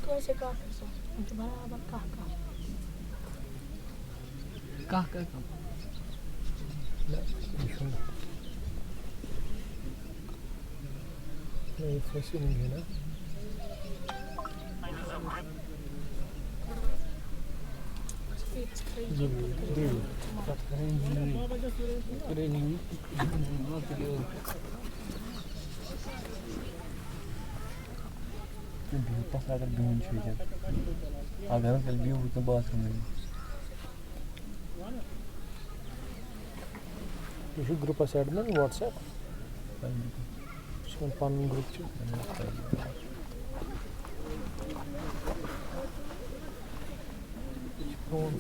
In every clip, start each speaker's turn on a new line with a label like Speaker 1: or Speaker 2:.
Speaker 1: तो ऐसे कहा तो बराबर कहा
Speaker 2: नहीं फंसी नहीं है ना अगर बहन अगर तो बाथरूम ग्रुप ऐड ना व्हाट्सएप ग्रुप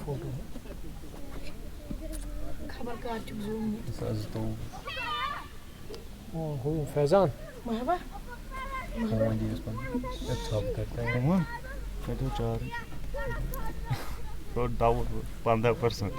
Speaker 2: फोटो
Speaker 1: खबर का
Speaker 2: फैजान
Speaker 1: महबा
Speaker 3: करता है तो 15%.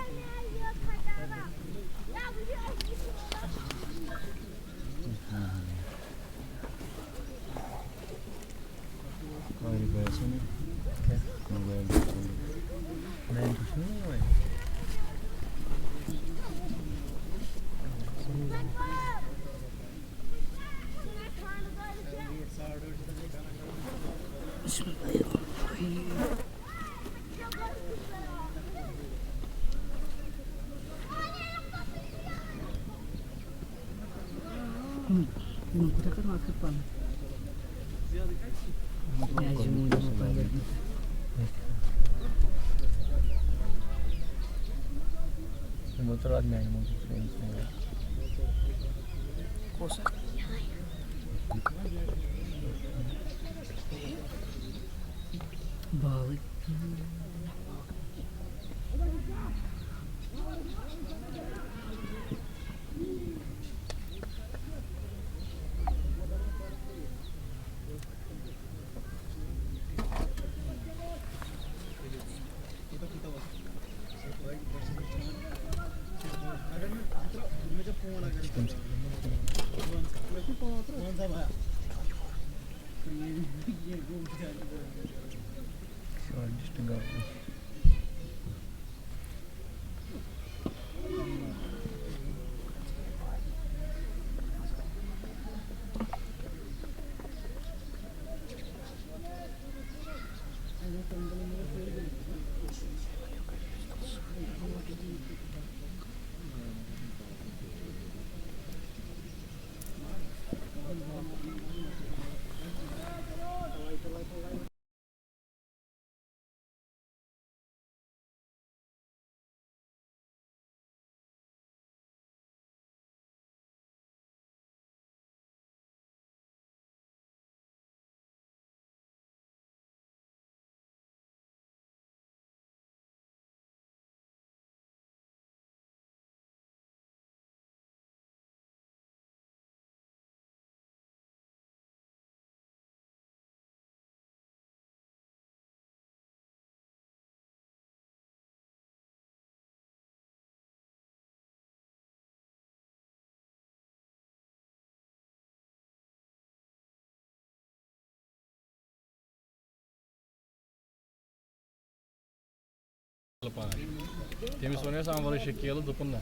Speaker 4: Temiz oynuyorsan var şekeri dokunma.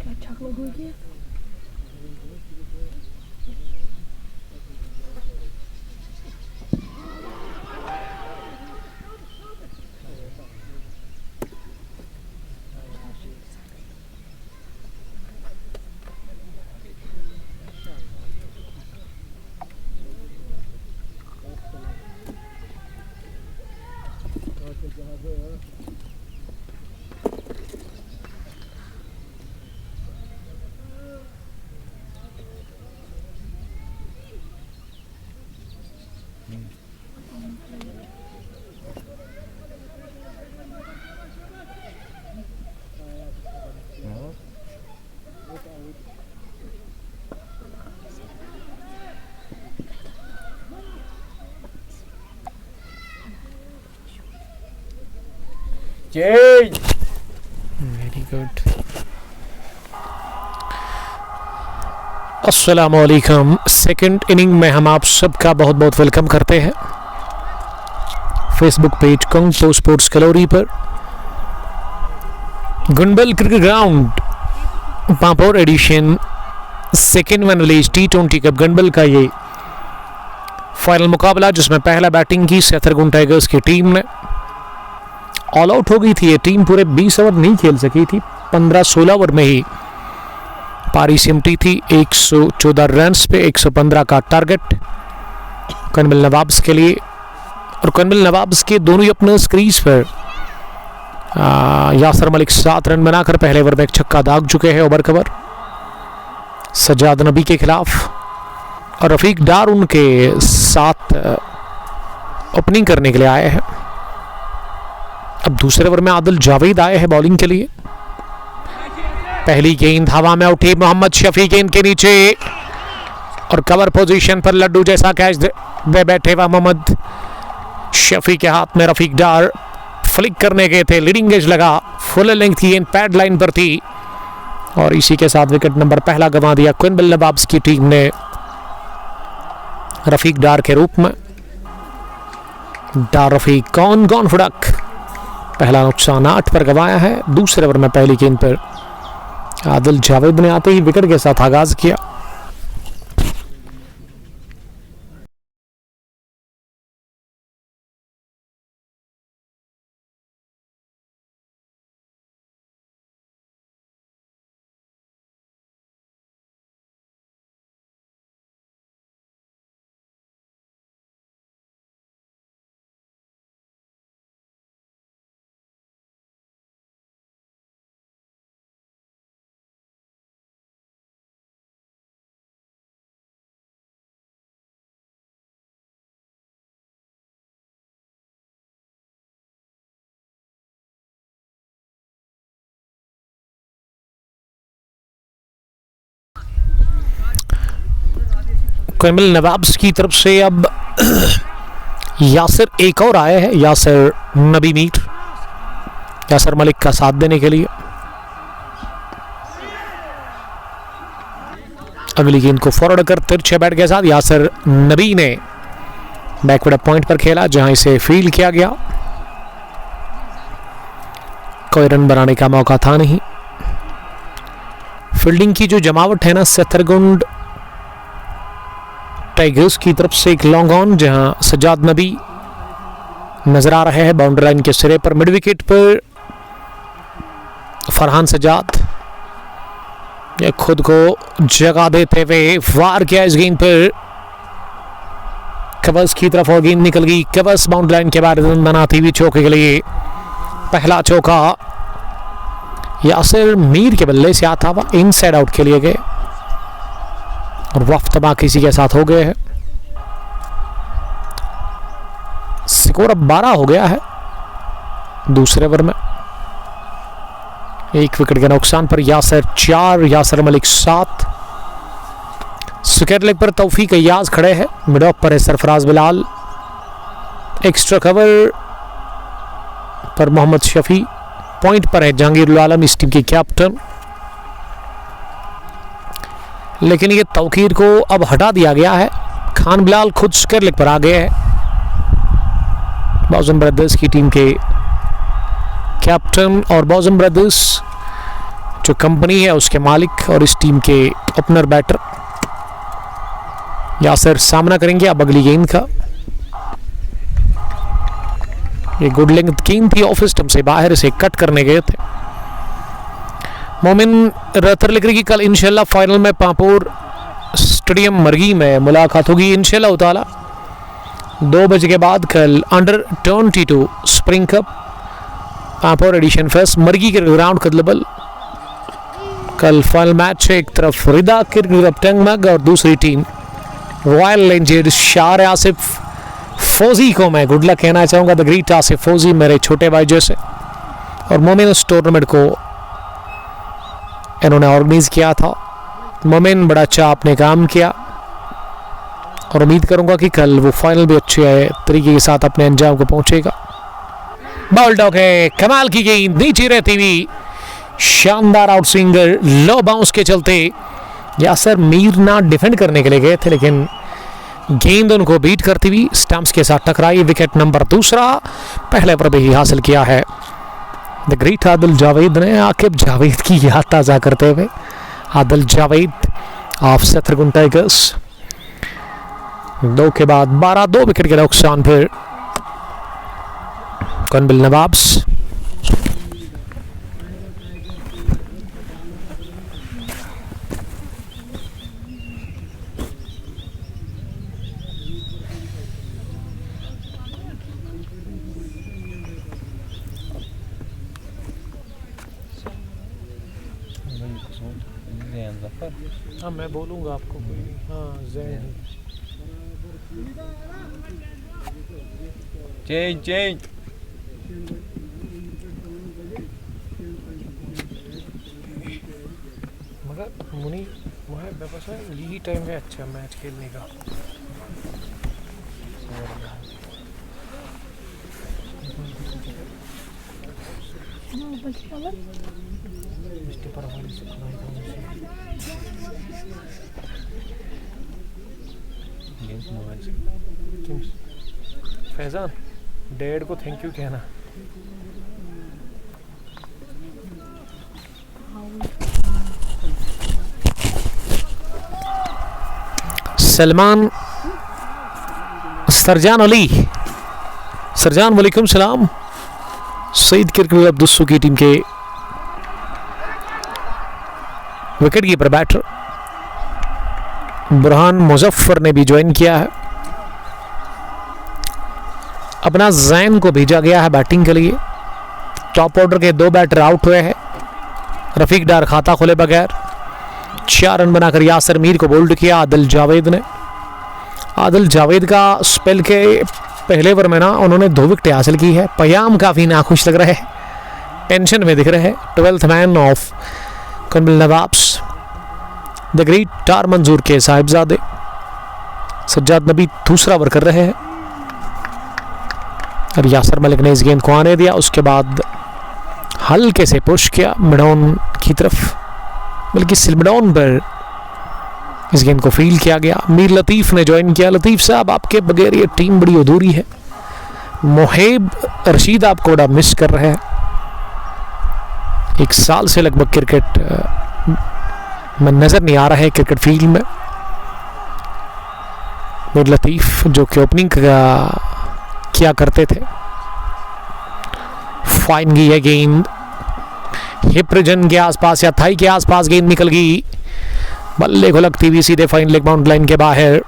Speaker 1: क्या छकलो हो गया
Speaker 2: Change. Very good.
Speaker 5: अस्सलामुअलैकुम। सेकंड इनिंग में हम आप सबका बहुत बहुत वेलकम करते हैं फेसबुक पेज कंगतो स्पोर्ट्स कलोरी पर। Gundbal cricket ground Pampore edition second one village T20 cup Gundbal का ये फाइनल मुकाबला, जिसमें पहला बैटिंग की सेथरगुन टाइगर्स की टीम ने। ऑल आउट हो गई थी ये टीम, पूरे 20 ओवर नहीं खेल सकी थी, 15-16 ओवर में ही पारी सिमटी थी। 114 रन्स पे 115 का टारगेट कनबिल नवाब्स के लिए। और कनबिल नवाब्स के दोनों ही अपने क्रीज पर यासर मलिक 7 रन बनाकर पहले ओवर में एक छक्का दाग चुके हैं ओवर कवर सजाद नबी के खिलाफ। और रफीक डार उनके साथ ओपनिंग करने के लिए आए हैं। अब दूसरे ओवर में आदिल जावेद आए हैं बॉलिंग के लिए। पहली गेंद हवा में उठी, मोहम्मद शफी गेंद के नीचे और कवर पोजीशन पर लड्डू जैसा कैच दे बैठे हुआ मोहम्मद शफी के हाथ में। रफीक डार फ्लिक करने गए थे, लीडिंग एज लगा, फुल लेंथ की गेंद पैड लाइन पर थी और इसी के साथ विकेट नंबर पहला गंवा दिया कनबिल नवाब्स की टीम ने रफीक डार के रूप में। डार रफीक कौन फुड़क, पहला नुकसान 8 पर गंवाया है। दूसरे ओवर में पहली गेंद पर आदिल जावेद ने आते ही विकेट के साथ आगाज किया। कनबिल नवाब्स की तरफ से अब यासिर एक और आए हैं, यासिर नबी मीर, यासिर मलिक का साथ देने के लिए। अगली गेंद को फॉरवर्ड कर तिरछे बैट के साथ यासिर नबी ने बैकवर्ड पॉइंट पर खेला, जहां इसे फील्ड किया गया। कोई रन बनाने का मौका था नहीं। फील्डिंग की जो जमावट है ना सेथरगुंड टाइगर्स की तरफ से, एक लॉन्ग ऑन जहां सजाद नबी नजर आ रहे हैं बाउंड्री लाइन के सिरे पर। मिड विकेट पर फरहान सजाद ये खुद को जगह देते हुए वार किया इस गेंद पर कवर्स की तरफ और गेंद निकल गई कवर्स बाउंड्री लाइन के बाद बनाती हुई चौके के लिए। पहला चौका यासिर मीर के बल्ले से आता हुआ इनसाइड आउट के लिए गए और वफ्त तबाह इसी के साथ हो गए हैं। स्कोर अब 12 हो गया है दूसरे ओवर में। एक विकेट के नुकसान पर यासिर 4, यासिर मलिक 7। स्क्वायर लेग पर तौफीक अय्याज खड़े हैं, मिड ऑफ पर है सरफराज बिलाल। एक्स्ट्रा कवर पर मोहम्मद शफी, पॉइंट पर है जहांगीर आलम इस टीम के कैप्टन। लेकिन ये तौकीर को अब हटा दिया गया है, खान बिलाल खुद स्क्वायर लेग पर आ गए हैं। बॉजम ब्रदर्स की टीम के कैप्टन और बॉजम ब्रदर्स जो कंपनी है उसके मालिक और इस टीम के ओपनर बैटर यासिर सामना करेंगे अब अगली गेंद का। ये गुड लेंथ गेंद थी, ऑफ स्टंप से बाहर से कट करने गए थे। मोमिन रतर लिख रही कि कल इंशाल्लाह फाइनल में पांपोर स्टेडियम मरगी में मुलाकात होगी इंशाल्लाह ताला 2 बजे के बाद। कल under 22 spring cup Pampore edition first मरगी के ग्राउंड कदलबल। कल फाइनल मैच है, एक तरफ रिदा क्रिकेट टंगमग और दूसरी टीम रॉयल रेंजर्स। शार आसिफ फौजी को मैं गुड लक कहना चाहूँगा, द ग्रेट आसिफ फौजी मेरे छोटे भाई जैसे। और मोमिन इस टूर्नामेंट को इन्होंने ऑर्गेनाइज किया था। मोमिन बड़ा अच्छा आपने काम किया और उम्मीद करूंगा कि कल वो फाइनल भी अच्छे तरीके के साथ अपने अंजाम को पहुंचेगा। बॉल डॉग है, कमाल की गेंद नीचे रहती हुई शानदार आउट स्विंगर लो बाउंस के चलते यासर मीर ना डिफेंड करने के लिए गए थे, लेकिन गेंद उनको बीट करती हुई स्टंप्स के साथ टकराई। विकेट नंबर दूसरा पहले पर भी हासिल किया है द ग्रेट आदिल जावेद ने, आकिब जावेद की याद ताज़ा करते हुए। आदिल जावेद ऑफ शत्रुघ्न टाइगर्स 2 के बाद 12, 2 विकेट के नुकसान फिर कनबिल नवाब्स। हाँ मैं बोलूँगा आपको। हाँ जैन
Speaker 2: चेंज
Speaker 5: मगर मुनी मुझे बस यही टाइम है अच्छा मैच खेलने का। फैजान डैड को थैंक यू कहना। सलमान सरजान अली, सरजान वालेकुम सलाम। सईद क्रिकेट अब्दुस्सू की टीम के wicket keeper batter Burhan Muzaffar ने भी ज्वाइन किया है। अपना जैन को भेजा गया है बैटिंग के लिए। टॉप ऑर्डर के 2 बैटर आउट हुए हैं। रफीक डार खाता खोले बगैर 4 रन बनाकर यासर मीर को बोल्ड किया आदिल जावेद ने। आदिल जावेद का स्पेल के पहले ओवर में ना उन्होंने 2 विकेट हासिल की है। पयाम काफ़ी नाखुश लग रहे हैं, टेंशन में दिख रहे हैं। 12th man of Konibal Nawabs the great टार मंजूर के साहिबजादे सज्जाद नबी दूसरा ओवर कर रहे हैं और यासर मलिक ने इस गेंद को आने दिया। उसके बाद हल्के से पुश किया मिडॉन की तरफ, बल्कि सिलमिडॉन पर इस गेंद को फील किया गया। मीर लतीफ़ ने ज्वाइन किया। लतीफ़ साहब आपके बगैर ये टीम बड़ी अधूरी है। मोहेब रशीद आपको बड़ा मिस कर रहे हैं। 1 साल से लगभग क्रिकेट में नज़र नहीं आ रहा है क्रिकेट फील्ड में। मीर लतीफ़ जो कि ओपनिंग किया करते थे। फाइन की है गेंद, हिप रीजन के आसपास या थाई के आसपास गेंद निकल गई, बल्ले को लगती हुई सीधे फाइन लेग बाउंड लाइन के बाहर।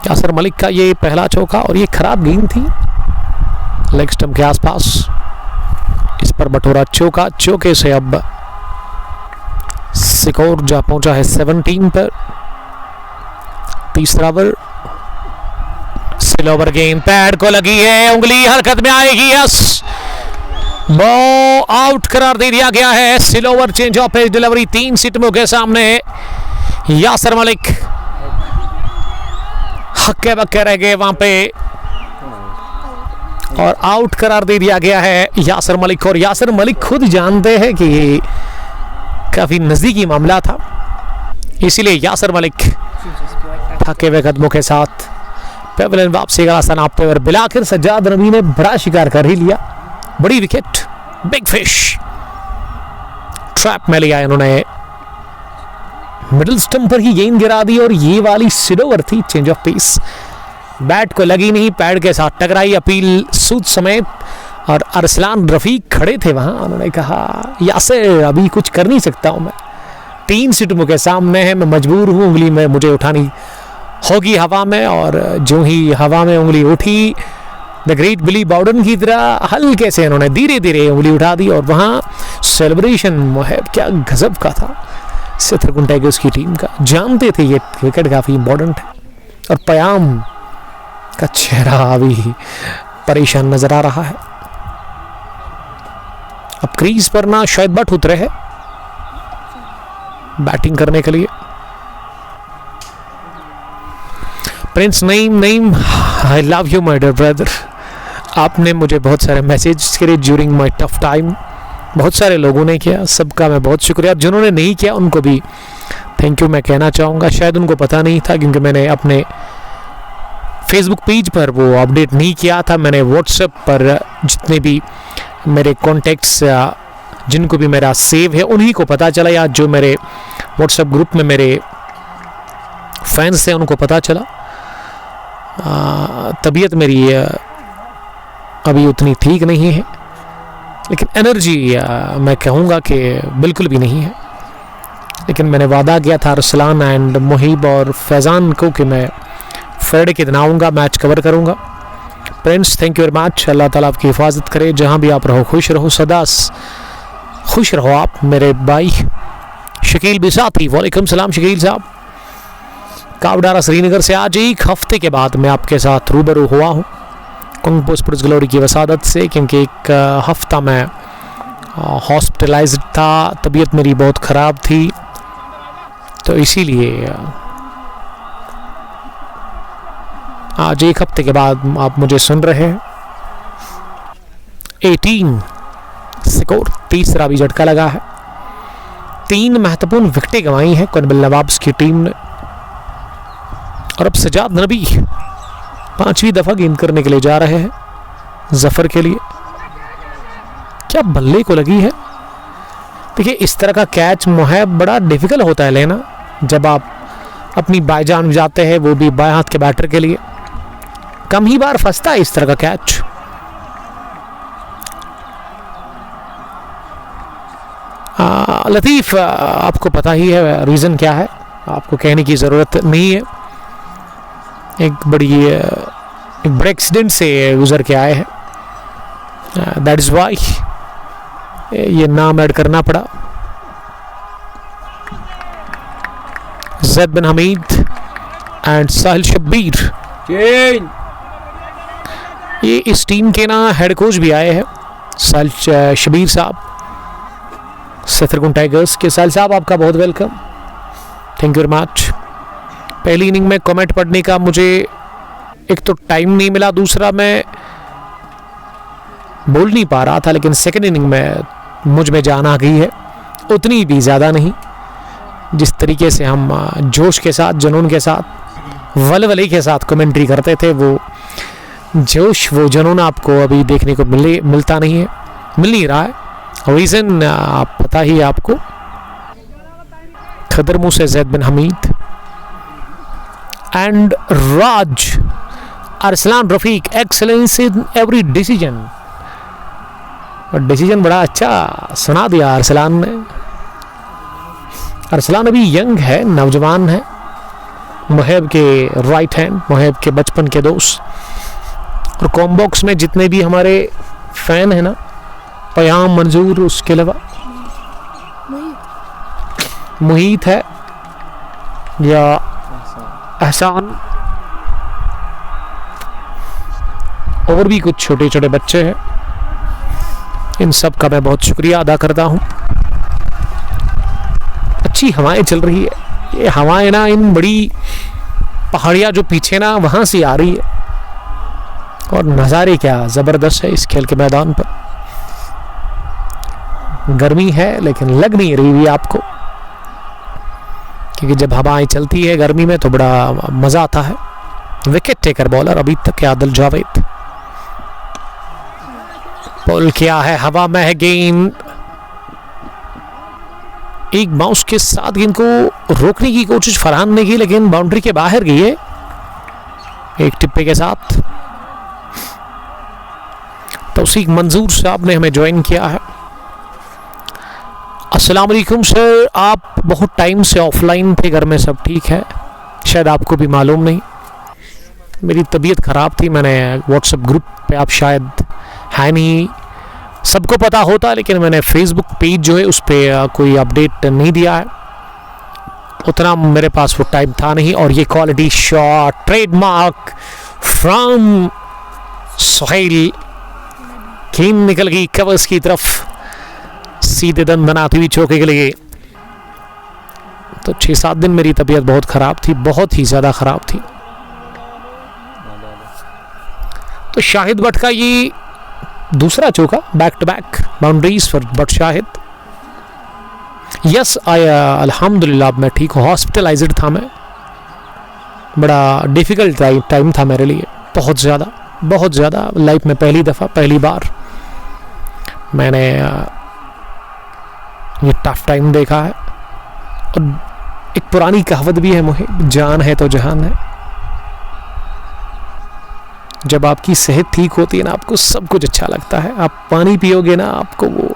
Speaker 5: यासर मलिक का ये पहला चौका और ये खराब गेंद थी लेग स्टंप के आसपास। इस पर बटोरा चौका। चौके से अब स्कोर जा पहुंचा है 17 पर। तीसरा ओवर, स्लोवर गेंद पैड को लगी है, उंगली हरकत में आएगी। यस, बॉल आउट करार दे दिया गया है। Slower change of pace delivery 3 सिटमों के सामने यासर मलिक हक्के बक्के रह गए वहां पे और आउट करार दे दिया गया है यासर मलिक को। और यासर मलिक खुद जानते हैं कि ये काफी नजदीकी मामला था, इसीलिए यासर मलिक थके हुए कदमों के साथ पेवलियन वापसी का रास्ता नापते हुए बिलाखिर सज्जाद नबी ने बड़ा शिकार कर ही लिया। बड़ी विकेट, बिग फिश ट्रैप में लिया इन्होंने। मिडिल स्टंप पर ही गेंद गिरा दी और ये वाली स्लोवर थी चेंज ऑफ पेस। बैट को लगी नहीं, पैड के साथ टकराई। अपील सूद समेत और अरसलान रफीक खड़े थे वहां। उन्होंने कहा यासर अभी कुछ कर नहीं सकता हूं मैं, 3 सिटमों के सामने है, मैं मजबूर हूं, उंगली में मुझे उठानी होगी हवा में। और जो ही हवा में उंगली उठी, द ग्रेट बिली बाउडन की तरह हल्के से इन्होंने धीरे धीरे उंगली उठा दी और वहाँ सेलिब्रेशन मुहब क्या गजब का था शत्रुघ्न टाइगर्स की टीम का। जानते थे ये विकेट काफ़ी इंपॉर्टेंट है। और पयाम का चेहरा अभी परेशान नजर आ रहा है। अब क्रीज पर ना शायद बट उतरे है बैटिंग करने के लिए। Prince Naeem, I love you my dear brother. आपने मुझे बहुत सारे मैसेज करे ड्यूरिंग माय टफ टाइम। बहुत सारे लोगों ने किया, सबका मैं बहुत शुक्रिया। जिन्होंने नहीं किया उनको भी थैंक यू मैं कहना चाहूँगा। शायद उनको पता नहीं था क्योंकि मैंने अपने फेसबुक पेज पर वो अपडेट नहीं किया था। मैंने व्हाट्सएप पर जितने भी मेरे कॉन्टेक्ट्स जिनको भी मेरा सेव है उन्हीं को पता चला, या जो मेरे व्हाट्सएप ग्रुप में मेरे फैंस थे उनको पता चला। तबीयत मेरी अभी उतनी ठीक नहीं है, लेकिन एनर्जी मैं कहूँगा कि बिल्कुल भी नहीं है। लेकिन मैंने वादा किया था अरसलान एंड मुहीब और फैज़ान को कि मैं फ्राइडे के दिन आऊँगा, मैच कवर करूँगा। Friends thank you very much. Allah ताला आपकी हिफाजत करे, जहाँ भी आप रहो खुश रहो, सदा खुश रहो आप मेरे भाई। शकील भी साथी, वालेकुम सलाम शकील साहब। कावडारा श्रीनगर से आज एक हफ्ते के बाद मैं आपके साथ रूबरू हुआ हूँ कुंग स्पोर्ट्स ग्लोरी की वसादत से, क्योंकि एक हफ्ता मैं हॉस्पिटलाइज्ड था, तबीयत मेरी बहुत ख़राब थी, तो इसीलिए आज एक हफ्ते के बाद आप मुझे सुन रहे हैं। 18 स्कोर, तीसरा भी झटका लगा है। 3 महत्वपूर्ण विकेटें गंवाई हैं कुनबिल नवाब्स की टीम ने, और अब सजाद नबी 5वीं दफा गेंद करने के लिए जा रहे हैं जफर के लिए। क्या बल्ले को लगी है। देखिए इस तरह का कैच मुहैब बड़ा डिफिकल्ट होता है लेना, जब आप अपनी बाईजान जाते हैं, वो भी बाएं हाथ के बैटर के लिए। कम ही बार फंसता है इस तरह का कैच। लतीफ़ आपको पता ही है रीज़न क्या है, आपको कहने की ज़रूरत नहीं है। एक बड़े एक्सीडेंट से गुजर के आए हैं, दैट इज़ वाई ये नाम ऐड करना पड़ा। ज़ैद बिन हमीद एंड साहिल शब्बीर, ये इस टीम के ना हेड कोच भी आए हैं, साहिल शब्बीर साहब, सतरगुन टाइगर्स के। साहिल साहब आपका बहुत welcome, thank you very much. पहली इनिंग में कमेंट पढ़ने का मुझे एक तो टाइम नहीं मिला, दूसरा मैं बोल नहीं पा रहा था, लेकिन सेकेंड इनिंग में मुझ में जान आ गई है, उतनी भी ज़्यादा नहीं। जिस तरीके से हम जोश के साथ, जुनून के साथ, वलवले के साथ कमेंट्री करते थे, वो जोश, वो जुनून आपको अभी देखने को मिलता नहीं है, मिल नहीं रहा है। रीज़न आप पता ही है आपको। खदर मुंह से Zaid bin Hamid and Raj Arsalan Rafiq, excellence in every decision. और डिसीजन बड़ा अच्छा सुना दिया अरसलान ने। अरसलान अभी यंग है, नौजवान है, मुहैब के राइट हैंड, मुहैब के बचपन के दोस्त। और कॉम्बॉक्स में जितने भी हमारे फैन हैं ना, पयाम, मंजूर, उसके अलावा मुहीत है या एहसान, और भी कुछ छोटे छोटे बच्चे हैं, इन सब का मैं बहुत शुक्रिया अदा करता हूँ। अच्छी हवाएं चल रही है, ये हवाएं ना इन बड़ी पहाड़ियाँ जो पीछे ना वहाँ से आ रही है, और नज़ारे क्या ज़बरदस्त है इस खेल के मैदान पर। गर्मी है लेकिन लग नहीं रही है आपको, क्योंकि जब हवाएं चलती है गर्मी में तो बड़ा मज़ा आता है। विकेट टेकर बॉलर अभी तक आदिल जावेद, बॉल किया है हवा में है गेंद, एक बाउंस के साथ गेंद को रोकने की कोशिश फरहान ने की, लेकिन बाउंड्री के बाहर गई है एक टिप्पे के साथ। तौसीक मंजूर साहब ने हमें ज्वाइन किया है। अस्सलाम वालेकुम सर, आप बहुत टाइम से ऑफलाइन थे, घर में सब ठीक है? शायद आपको भी मालूम नहीं, मेरी तबीयत ख़राब थी। मैंने व्हाट्सएप ग्रुप पे, आप शायद है नहीं, सबको पता होता, लेकिन मैंने फेसबुक पेज जो है उस पर कोई अपडेट नहीं दिया है, उतना मेरे पास वो टाइम था नहीं। और ये quality shot trademark from Sohail, गेंद निकल गई कवर्स की तरफ, सीधे दन बनाती हुई चौके के लिए। तो 6-7 दिन मेरी तबीयत बहुत ख़राब थी, बहुत ही ज़्यादा ख़राब थी। तो शाहिद भट्ट का ये दूसरा चौका, back to back boundaries four but Shahid. Yes अल्हम्दुलिल्लाह अब मैं ठीक हूँ। हॉस्पिटलाइज्ड था मैं, बड़ा डिफ़िकल्ट टाइम था मेरे लिए, बहुत ज़्यादा। लाइफ में पहली दफ़ा पहली बार मैंने ये टफ टाइम देखा है। और एक पुरानी कहावत भी है मुझे, जान है तो जहान है। जब आपकी सेहत ठीक होती है ना, आपको सब कुछ अच्छा लगता है। आप पानी पियोगे ना, आपको वो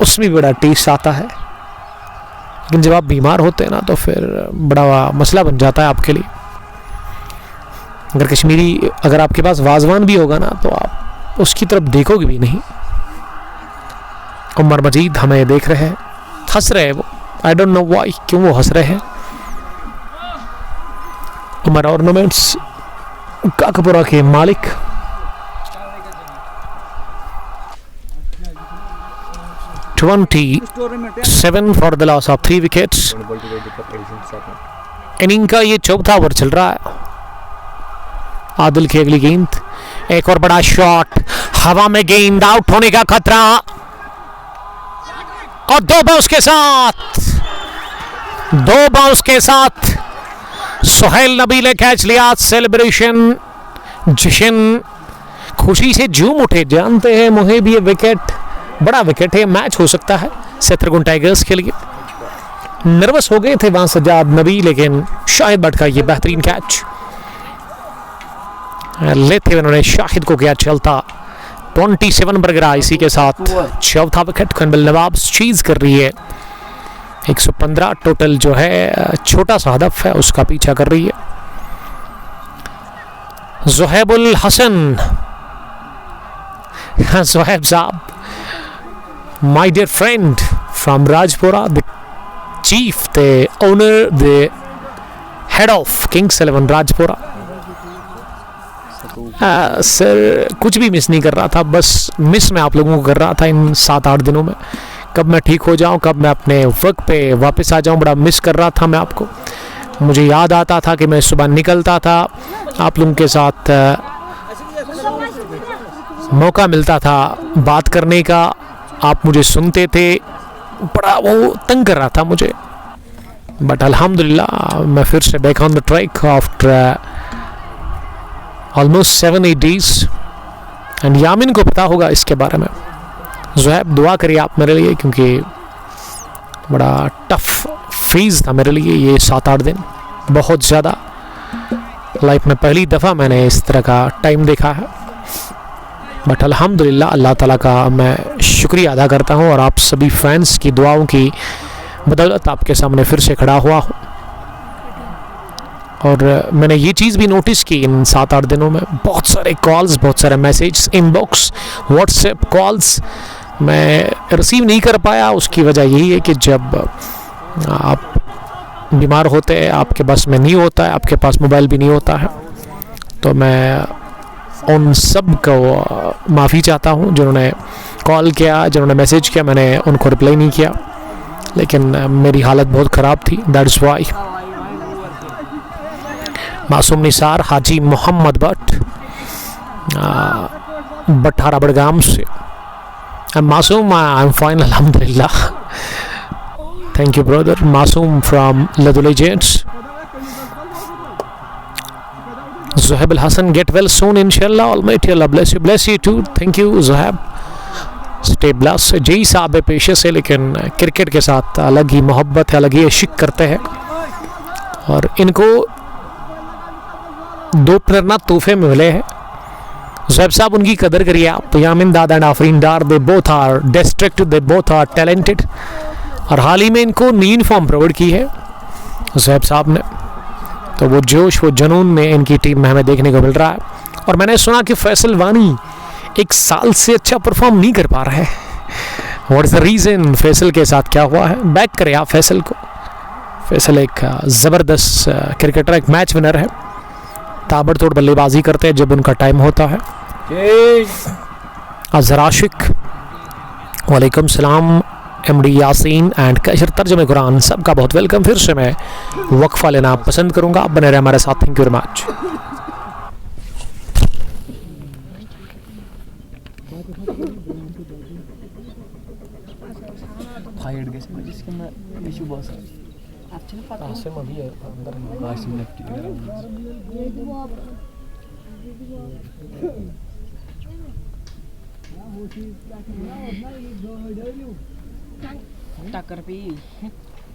Speaker 5: उसमें बड़ा टेस्ट आता है। लेकिन जब आप बीमार होते हैं ना, तो फिर बड़ा मसला बन जाता है आपके लिए। अगर आपके पास वाजवान भी होगा ना, तो आप उसकी तरफ देखोगे भी नहीं। उमर मजीद हमें देख रहे हैं, हंस रहे हैं वो, आई डोंट नो व्हाई, क्यों वो हंस रहे हैं। उमर ऑर्नामेंट्स काकपुरा के मालिक। (27 for the loss of 3 wickets. Inning का ये चौथा ओवर चल रहा है। आदिल की अगली गेंद, एक और बड़ा शॉट, हवा में गेंद, आउट होने का खतरा और 2 बाउंस के साथ सुहेल नबी ने कैच लिया। सेलिब्रेशन, जश्न, खुशी से झूम उठे। जानते हैं मुझे भी ये विकेट बड़ा विकेट है, मैच हो सकता है सेत्रगुन टाइगर्स के लिए। नर्वस हो गए थे वहां सजाद नबी, लेकिन शाहिद भट्ट का ये बेहतरीन कैच लेते हुए उन्होंने शाहिद को किया चलता। 27 पर गिरा। इसी के साथ चौथा विकेट कनबिल नवाब चीज कर रही है। 115 टोटल जो है, छोटा सा हदफ है, उसका पीछा कर रही है। ज़ुहैबुल हसन, ज़ुहैब साहब, my dear friend from Rajpura, the chief, the owner, the head of Kings 11 Rajpura। Sir कुछ भी मिस नहीं कर रहा था, बस मिस मैं आप लोगों को कर रहा था इन 7-8 दिनों में। कब मैं ठीक हो जाऊं, कब मैं अपने वर्क पे वापस आ जाऊं, बड़ा मिस कर रहा था मैं आपको। मुझे याद आता था कि मैं सुबह निकलता था, आप लोगों के साथ मौका मिलता था बात करने का, आप मुझे सुनते थे, बड़ा वो तंग कर रहा था मुझे। बट अल्हम्दुलिल्लाह मैं फिर से back on the track after almost 7-8 days. And Yamin को पता होगा इसके बारे में। ज़ुहैब दुआ करिए आप मेरे लिए, क्योंकि बड़ा टफ फेज़ था मेरे लिए ये 7-8 दिन, बहुत ज़्यादा। लाइफ में पहली दफ़ा मैंने इस तरह का टाइम देखा है। बट अल्हम्दुलिल्लाह अल्लाह ताला का मैं शुक्रिया अदा करता हूँ, और आप सभी फैंस की दुआओं की बदौलत आपके सामने फिर से खड़ा हुआ हूँ। और मैंने ये चीज़ भी नोटिस की इन 7-8 दिनों में, बहुत सारे कॉल्स, बहुत सारे मैसेज, इनबॉक्स, व्हाट्सएप कॉल्स मैं रिसीव नहीं कर पाया। उसकी वजह यही है कि जब आप बीमार होते हैं, आपके पास में नहीं होता है, आपके पास मोबाइल भी नहीं होता है। तो मैं उन सब को माफ़ी चाहता हूँ जिन्होंने कॉल किया, जिन्होंने मैसेज किया, मैंने उनको रिप्लाई नहीं किया, लेकिन मेरी हालत बहुत ख़राब थी, दैट्स वाई। मासूम निसार, हाजी मोहम्मद भट्ट, बठारा बड़गाम से। मासूम, आई एम फाइन अल्हम्दुलिल्लाह, thank you brother. Masoom from लदुल gents. Zuhaib Hasan, get well soon इंशाल्लाह, almighty Allah bless you too. Thank you Zuhaib, stay bless. जय साहब पेशे से, लेकिन क्रिकेट के साथ अलग ही मोहब्बत है, अलग ही इश्क करते हैं, और इनको 2 प्रेरणा तोहफे में मिले हैं। ज़ुहैब साहब उनकी कदर करिए आप। Yamin Dada and Afreen Dar, they both are district, they both are talented, और हाल ही में इनको नी यूनिफॉर्म प्रोवाइड की है ज़ुहैब साहब ने। तो वो जोश, वो जुनून में इनकी टीम में हमें देखने को मिल रहा है। और मैंने सुना कि फैसल वानी 1 साल से अच्छा परफॉर्म नहीं कर पा रहा है। What is the reason? Faisal के साथ क्या हुआ है? बैक करें आप फैसल को। फैसल एक ज़बरदस्त क्रिकेटर, एक मैच विनर है, ताबड़तोड़ बल्लेबाजी करते हैं जब उनका टाइम होता है। अज़हर आशिक, वालेकुम सलाम, एमडी यासीन एंड कैशर तर्जुमे कुरान, सबका बहुत वेलकम। फिर से मैं वक्फा लेना पसंद करूंगा, आप बने रहे हमारे साथ। Thank you very much.
Speaker 2: Tight गए जिसके मैं इशू बस आसिम अभी है अंदर आसिम लेफ्ट
Speaker 6: टक्कर पे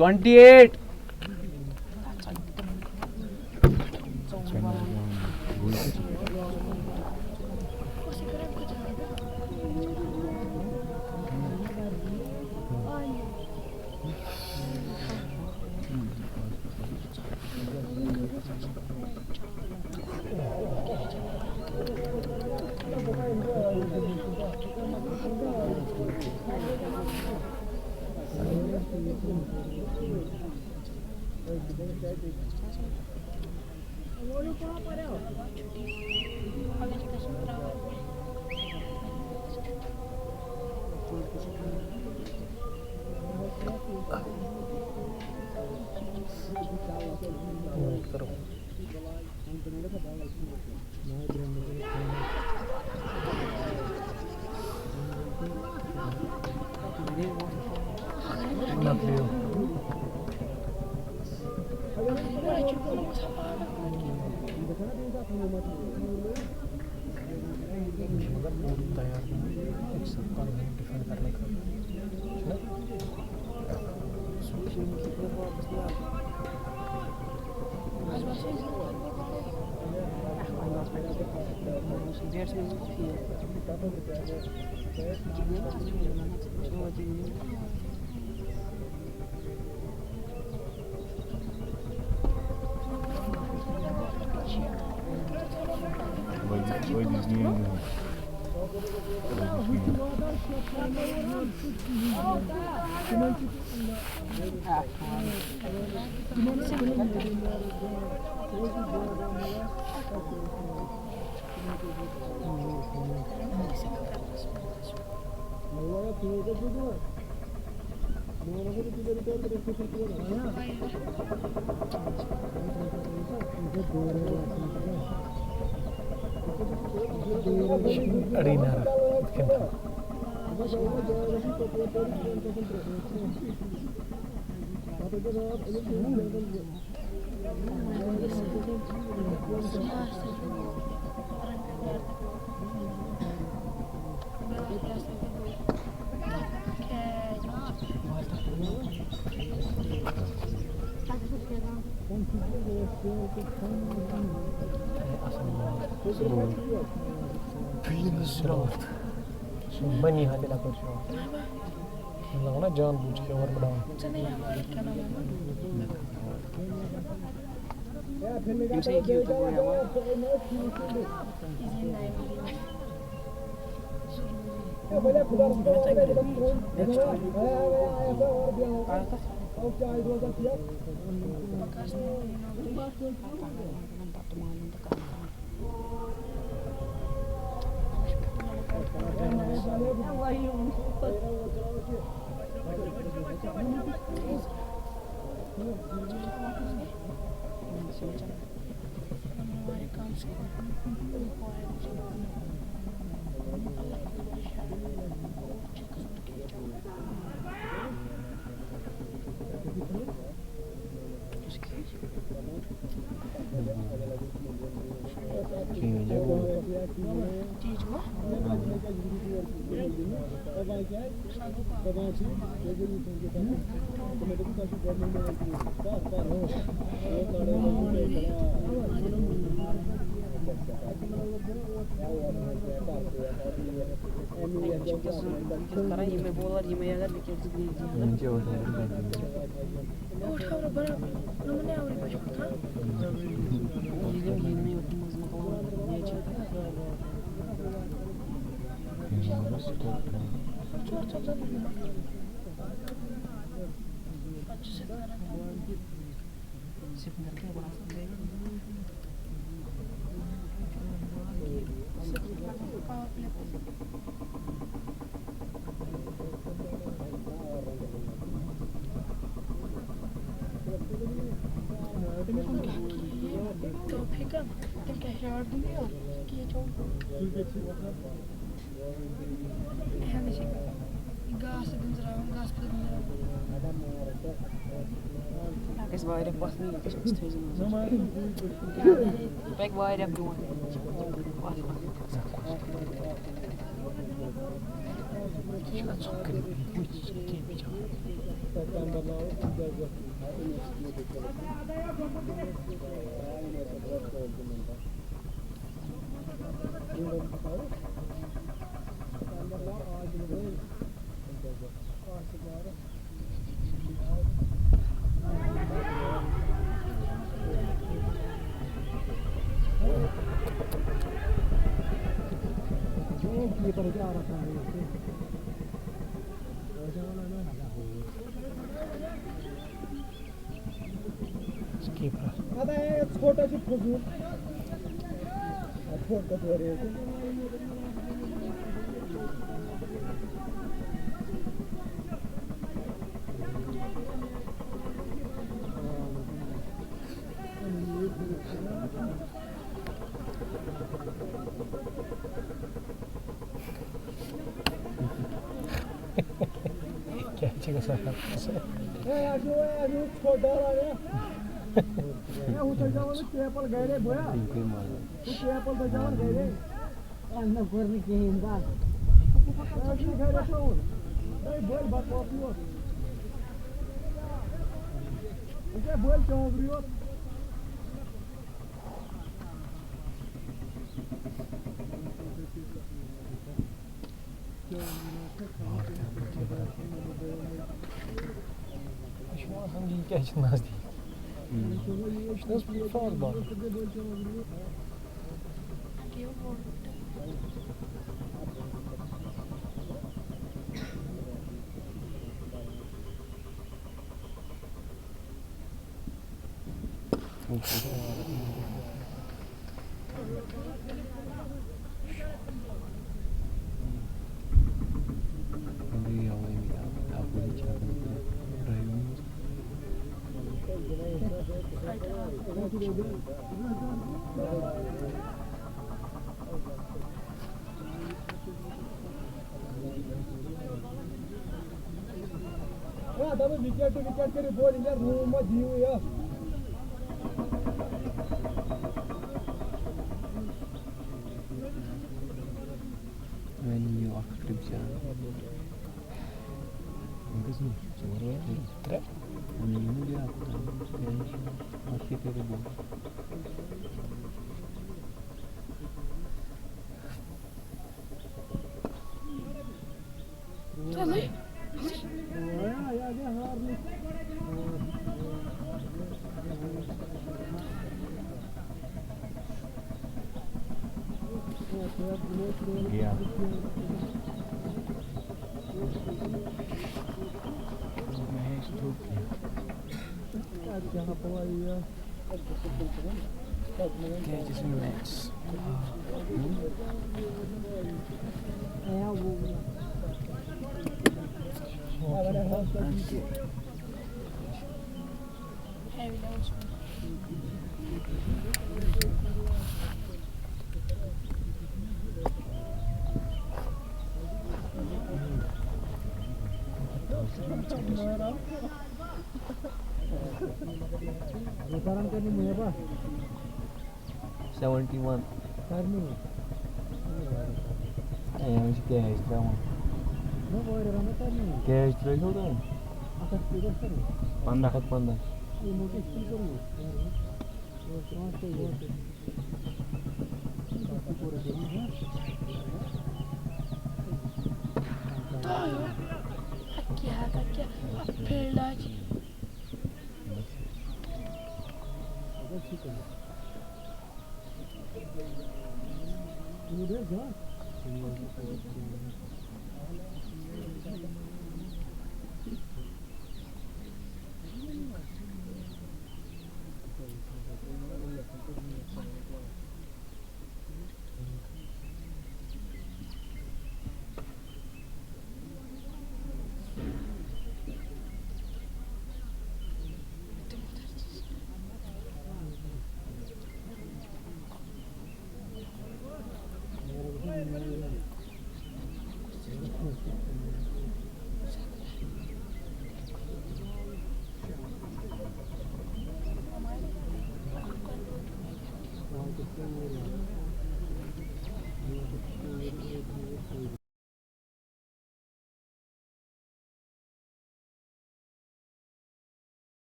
Speaker 2: 28 करो मत लियो मगर पूरी तैयार एक सप्ताह में डिफेंड करने का Arena बनी हाथ लगा कुछ लगा ना जान बूझ के और बढ़ाओ
Speaker 1: Gas edin ziraven, gas edin ziraven.
Speaker 2: is waar ik wacht niet, het is twee Kijk waar ik doen. Wacht.
Speaker 5: Gerçek asak. Şu an hangi hikaye çıkmaz değil. İşte nasıl bir fark var?
Speaker 6: તમે wicket કરી બોલ યાર રૂમમાં જીવ યાર
Speaker 2: Venue akribca. Magazin. Tre. Menino de aqui teve bom.
Speaker 3: गया
Speaker 2: Mehmet çok iyi. Gençsin Mehmet.
Speaker 6: Sekarang kan ini apa?
Speaker 2: 71.
Speaker 6: Karni.
Speaker 2: Mas cash down.
Speaker 6: No boleh ramai karni.
Speaker 2: Cash trade होता है.
Speaker 6: Atas tiga sekali.
Speaker 2: पंद्रह खत पंद्रह.
Speaker 6: Ini mungkin stiker ni. Oh, transfer ya. Tapi pura jadi ya.
Speaker 1: Hakya. Pelaj.
Speaker 6: Ada stiker. Ini dia jah.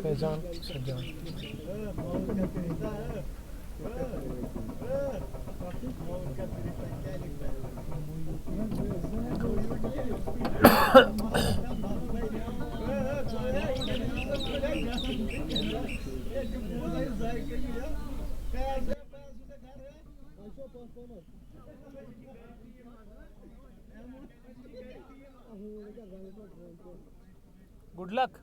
Speaker 5: Faizan Sajjan good luck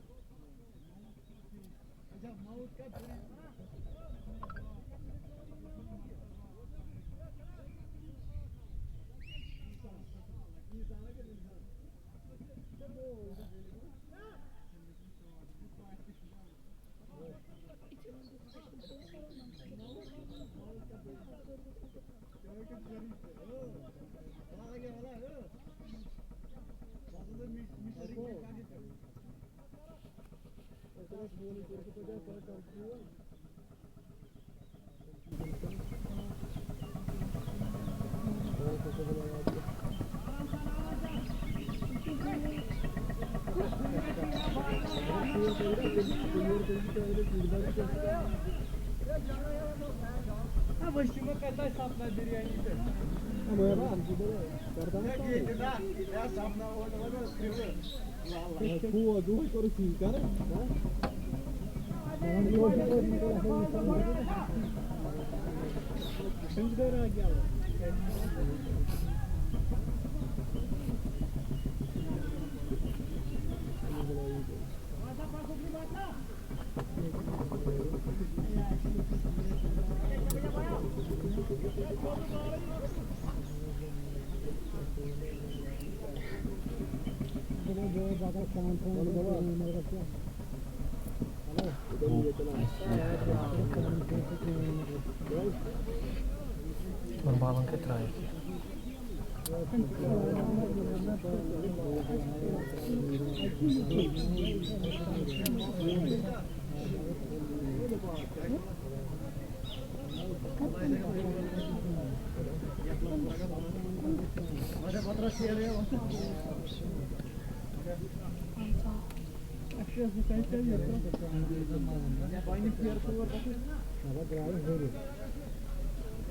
Speaker 5: Membangun ke terakhir.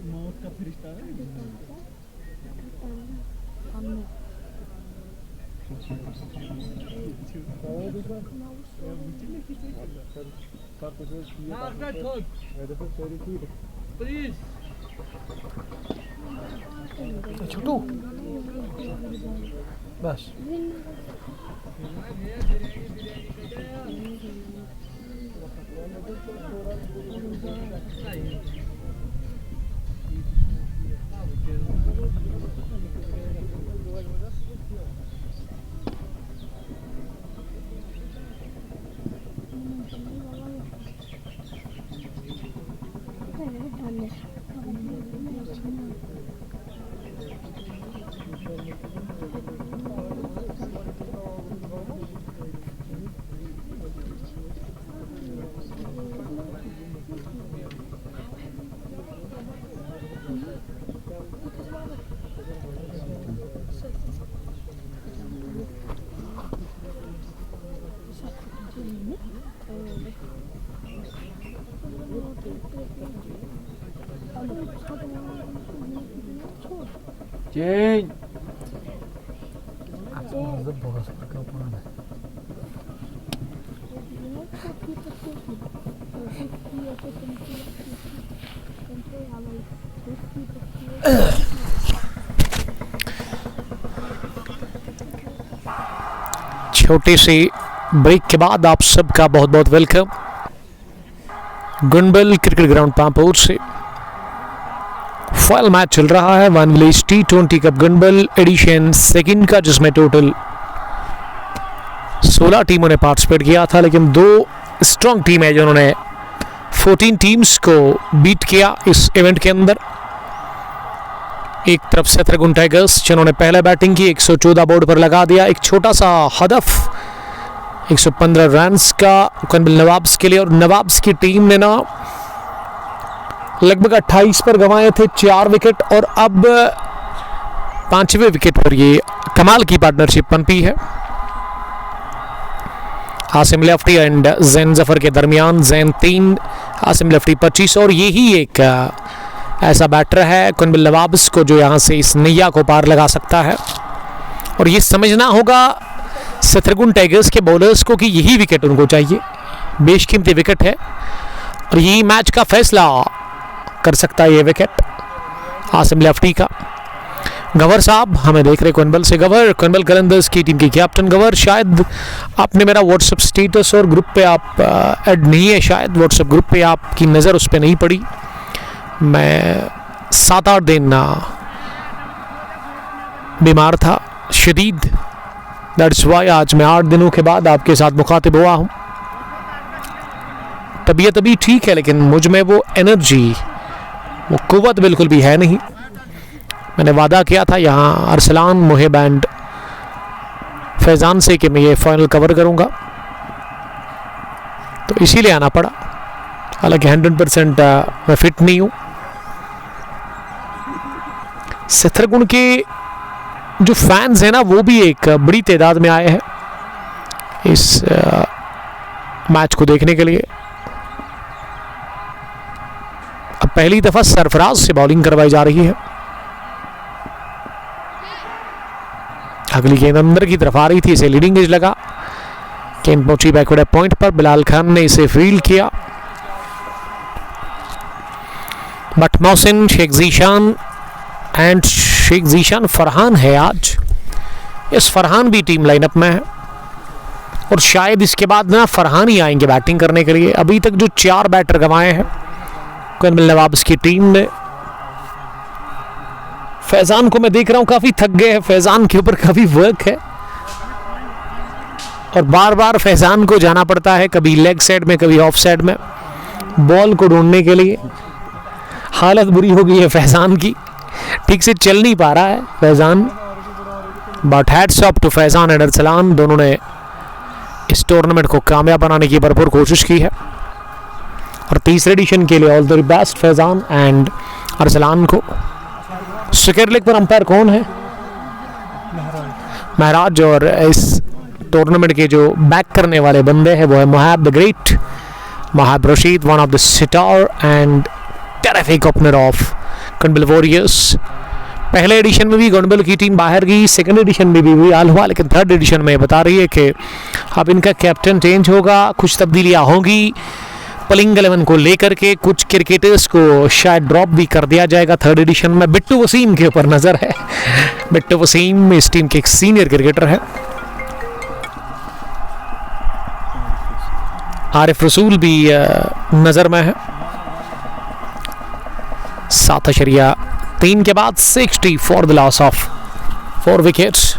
Speaker 2: मौत का फरिश्ता है
Speaker 5: छोटू बस
Speaker 2: change
Speaker 5: छोटे से ब्रेक के बाद आप सबका बहुत बहुत welcome Gundbal cricket ground Pampore से फाइनल मैच चल रहा है one village T20 cup Gundbal edition second का, जिसमें टोटल 16 टीमों ने पार्टिसिपेट किया था, लेकिन दो स्ट्रॉन्ग टीम है जिन्होंने 14 टीम्स को बीट किया इस इवेंट के अंदर। एक तरफ सेथरगुन टाइगर्स जिन्होंने पहले बैटिंग की 114 बोर्ड पर लगा दिया, एक छोटा सा हदफ 115 रन्स का कुनबिल नवाब्स के लिए, और नवाब्स की टीम ने ना लगभग 28 पर गंवाए थे 4 विकेट, और अब 5वें विकेट पर ये कमाल की पार्टनरशिप पनपी है आसिम लेफ्टी एंड जैन जफर के दरमियान। जैन 3, आसिम लेफ्टी 25, और यही एक ऐसा बैटर है कुनबिल नवाब्स को जो यहाँ से इस नैया को पार लगा सकता है। और ये समझना होगा सेथरगुन टाइगर्स के बॉलर्स को कि यही विकेट उनको चाहिए, बेशकीमती विकेट है, और यही मैच का फैसला कर सकता है ये विकेट आसिम लेफ्टी का। गवर साहब हमें देख रहे कुनबल से। गवर, कुनबल कलंदर्स की टीम की कैप्टन गवर, शायद आपने मेरा व्हाट्सएप स्टेटस और ग्रुप पे आप ऐड नहीं है, शायद व्हाट्सएप ग्रुप पे आपकी नज़र उस पर नहीं पड़ी। मैं 7-8 दिन बीमार था शदीद, दैट्स वाई आज मैं 8 दिनों के बाद आपके साथ मुखातिब हुआ हूँ। तबीयत अभी ठीक है, लेकिन मुझ में वो एनर्जी, वो कुव्वत बिल्कुल भी है नहीं। मैंने वादा किया था यहाँ अरसलान, मुहिब एंड फैज़ान से कि मैं ये फाइनल कवर करूँगा, तो इसीलिए आना पड़ा। हालांकि 100% मैं फिट नहीं हूँ। सेथरगुन के जो फैंस हैं ना, वो भी एक बड़ी तादाद में आए हैं इस मैच को देखने के लिए। अब पहली दफ़ा सरफराज से बॉलिंग करवाई जा रही है। अगली गेंद अंदर की तरफ आ रही थी, इसे लीडिंग एज लगा, गेंद पहुंची बैकवर्ड पॉइंट पर, बिलाल खान ने इसे फील्ड किया, बट मोहसिन, शेख जीशान एंड शेख जीशान फरहान है आज। इस फरहान भी टीम लाइनअप में है, और शायद इसके बाद ना फरहान ही आएंगे बैटिंग करने के लिए। अभी तक जो 4 बैटर गंवाए हैं कुनबिल नवाब्स की टीम ने। फैज़ान को मैं देख रहा हूँ काफ़ी थक गए हैं, फैज़ान के ऊपर काफ़ी वर्क है, और बार बार फैज़ान को जाना पड़ता है, कभी लेग साइड में कभी ऑफ साइड में, बॉल को ढूंढने के लिए। हालत बुरी हो गई है फैज़ान की, ठीक से चल नहीं पा रहा है Faizan, but hats off to Faizan and Arsalan, दोनों ने इस टूर्नामेंट को कामयाब बनाने की भरपूर कोशिश की है। और तीसरे एडिशन के लिए all the best Faizan and Arsalan को। सेकंड लेग पर अंपायर कौन है? महराज। और इस टूर्नामेंट के जो बैक करने वाले बंदे हैं वो है Mohib the great, Mohib Rashid, one of the star and terrific opener of गनबिल वॉरियर्स। पहले एडिशन में भी गनबिल की टीम बाहर गई, सेकंड एडिशन में भी वही हाल हुआ, लेकिन थर्ड एडिशन में बता रही है कि अब इनका कैप्टन चेंज होगा, कुछ तब्दीलियाँ होंगी प्लेइंग 11 को लेकर के, कुछ क्रिकेटर्स को शायद ड्रॉप भी कर दिया जाएगा थर्ड एडिशन में। बिट्टू वसीम के ऊपर नज़र है, बिट्टू वसीम इस टीम के एक सीनियर क्रिकेटर है। आरिफ रसूल भी नज़र में है। 7.3 के बाद 60 for the loss of 4 wickets.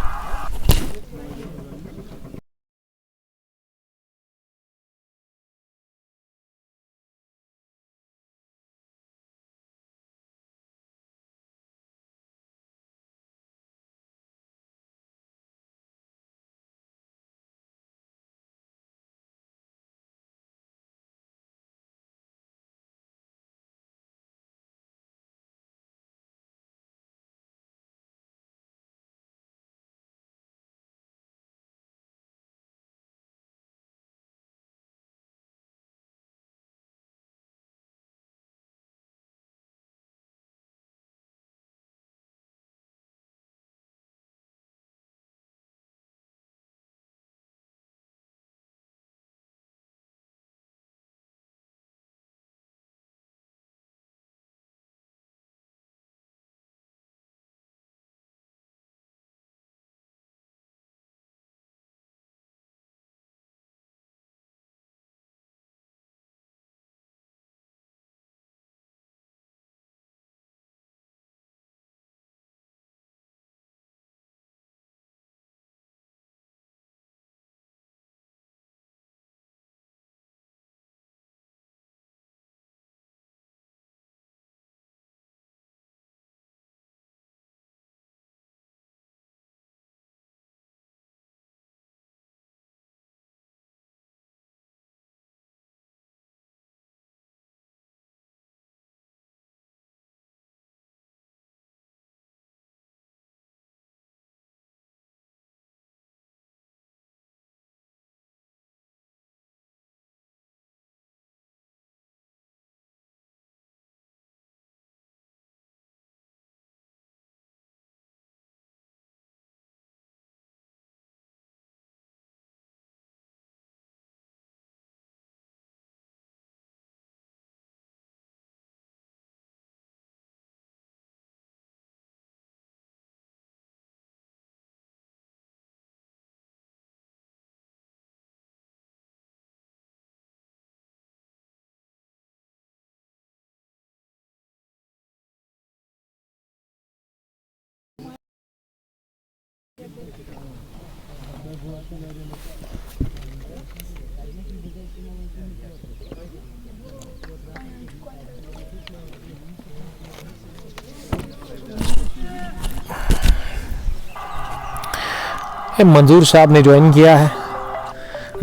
Speaker 5: मंजूर साहब ने ज्वाइन किया है।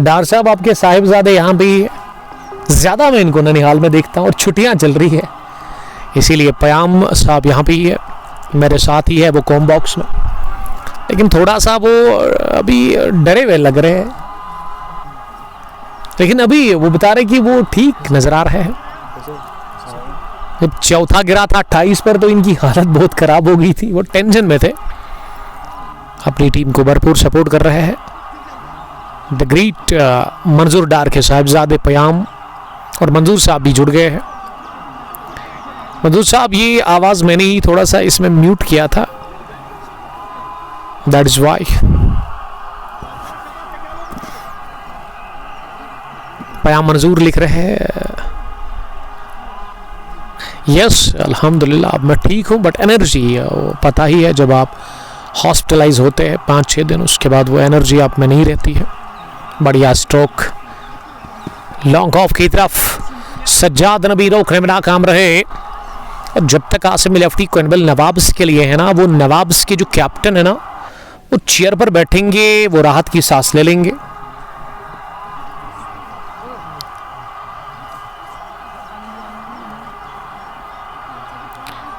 Speaker 5: डार साहब आपके साहिबजादे यहाँ भी ज़्यादा मैं इनको ननिहाल में देखता हूँ और छुट्टियाँ चल रही है, इसीलिए पयाम साहब यहाँ पे ही है, मेरे साथ ही है वो कॉम बॉक्स में, लेकिन थोड़ा सा वो अभी डरे हुए लग रहे हैं, लेकिन अभी वो बता रहे कि वो ठीक नज़र आ रहे हैं। जब चौथा गिरा था 28 पर तो इनकी हालत बहुत ख़राब हो गई थी, वो टेंशन में थे। अपनी टीम को भरपूर सपोर्ट कर रहे हैं द ग्रेट मंजूर डार के साहिबजादे पयाम, और मंजूर साहब भी जुड़ गए हैं। मंजूर साहब ये आवाज़ मैंने ही थोड़ा सा इसमें म्यूट किया था, दैट इज वाई। पयाम मंजूर लिख रहे हैं यस अल्हम्दुलिल्लाह अब मैं ठीक हूँ, बट एनर्जी पता ही है जब आप हॉस्पिटलाइज होते हैं 5-6 दिन, उसके बाद वो एनर्जी आप में नहीं रहती है। बढ़िया स्ट्रोक लॉन्ग ऑफ की तरफ सज्जाद नबी रोकने में नाकाम रहे, और जब तक आसिम लेफ्टी क्वेनबल नवाब्स के लिए है ना, वो नवाब्स के जो कैप्टन है ना वो चेयर पर बैठेंगे, वो राहत की सांस ले लेंगे।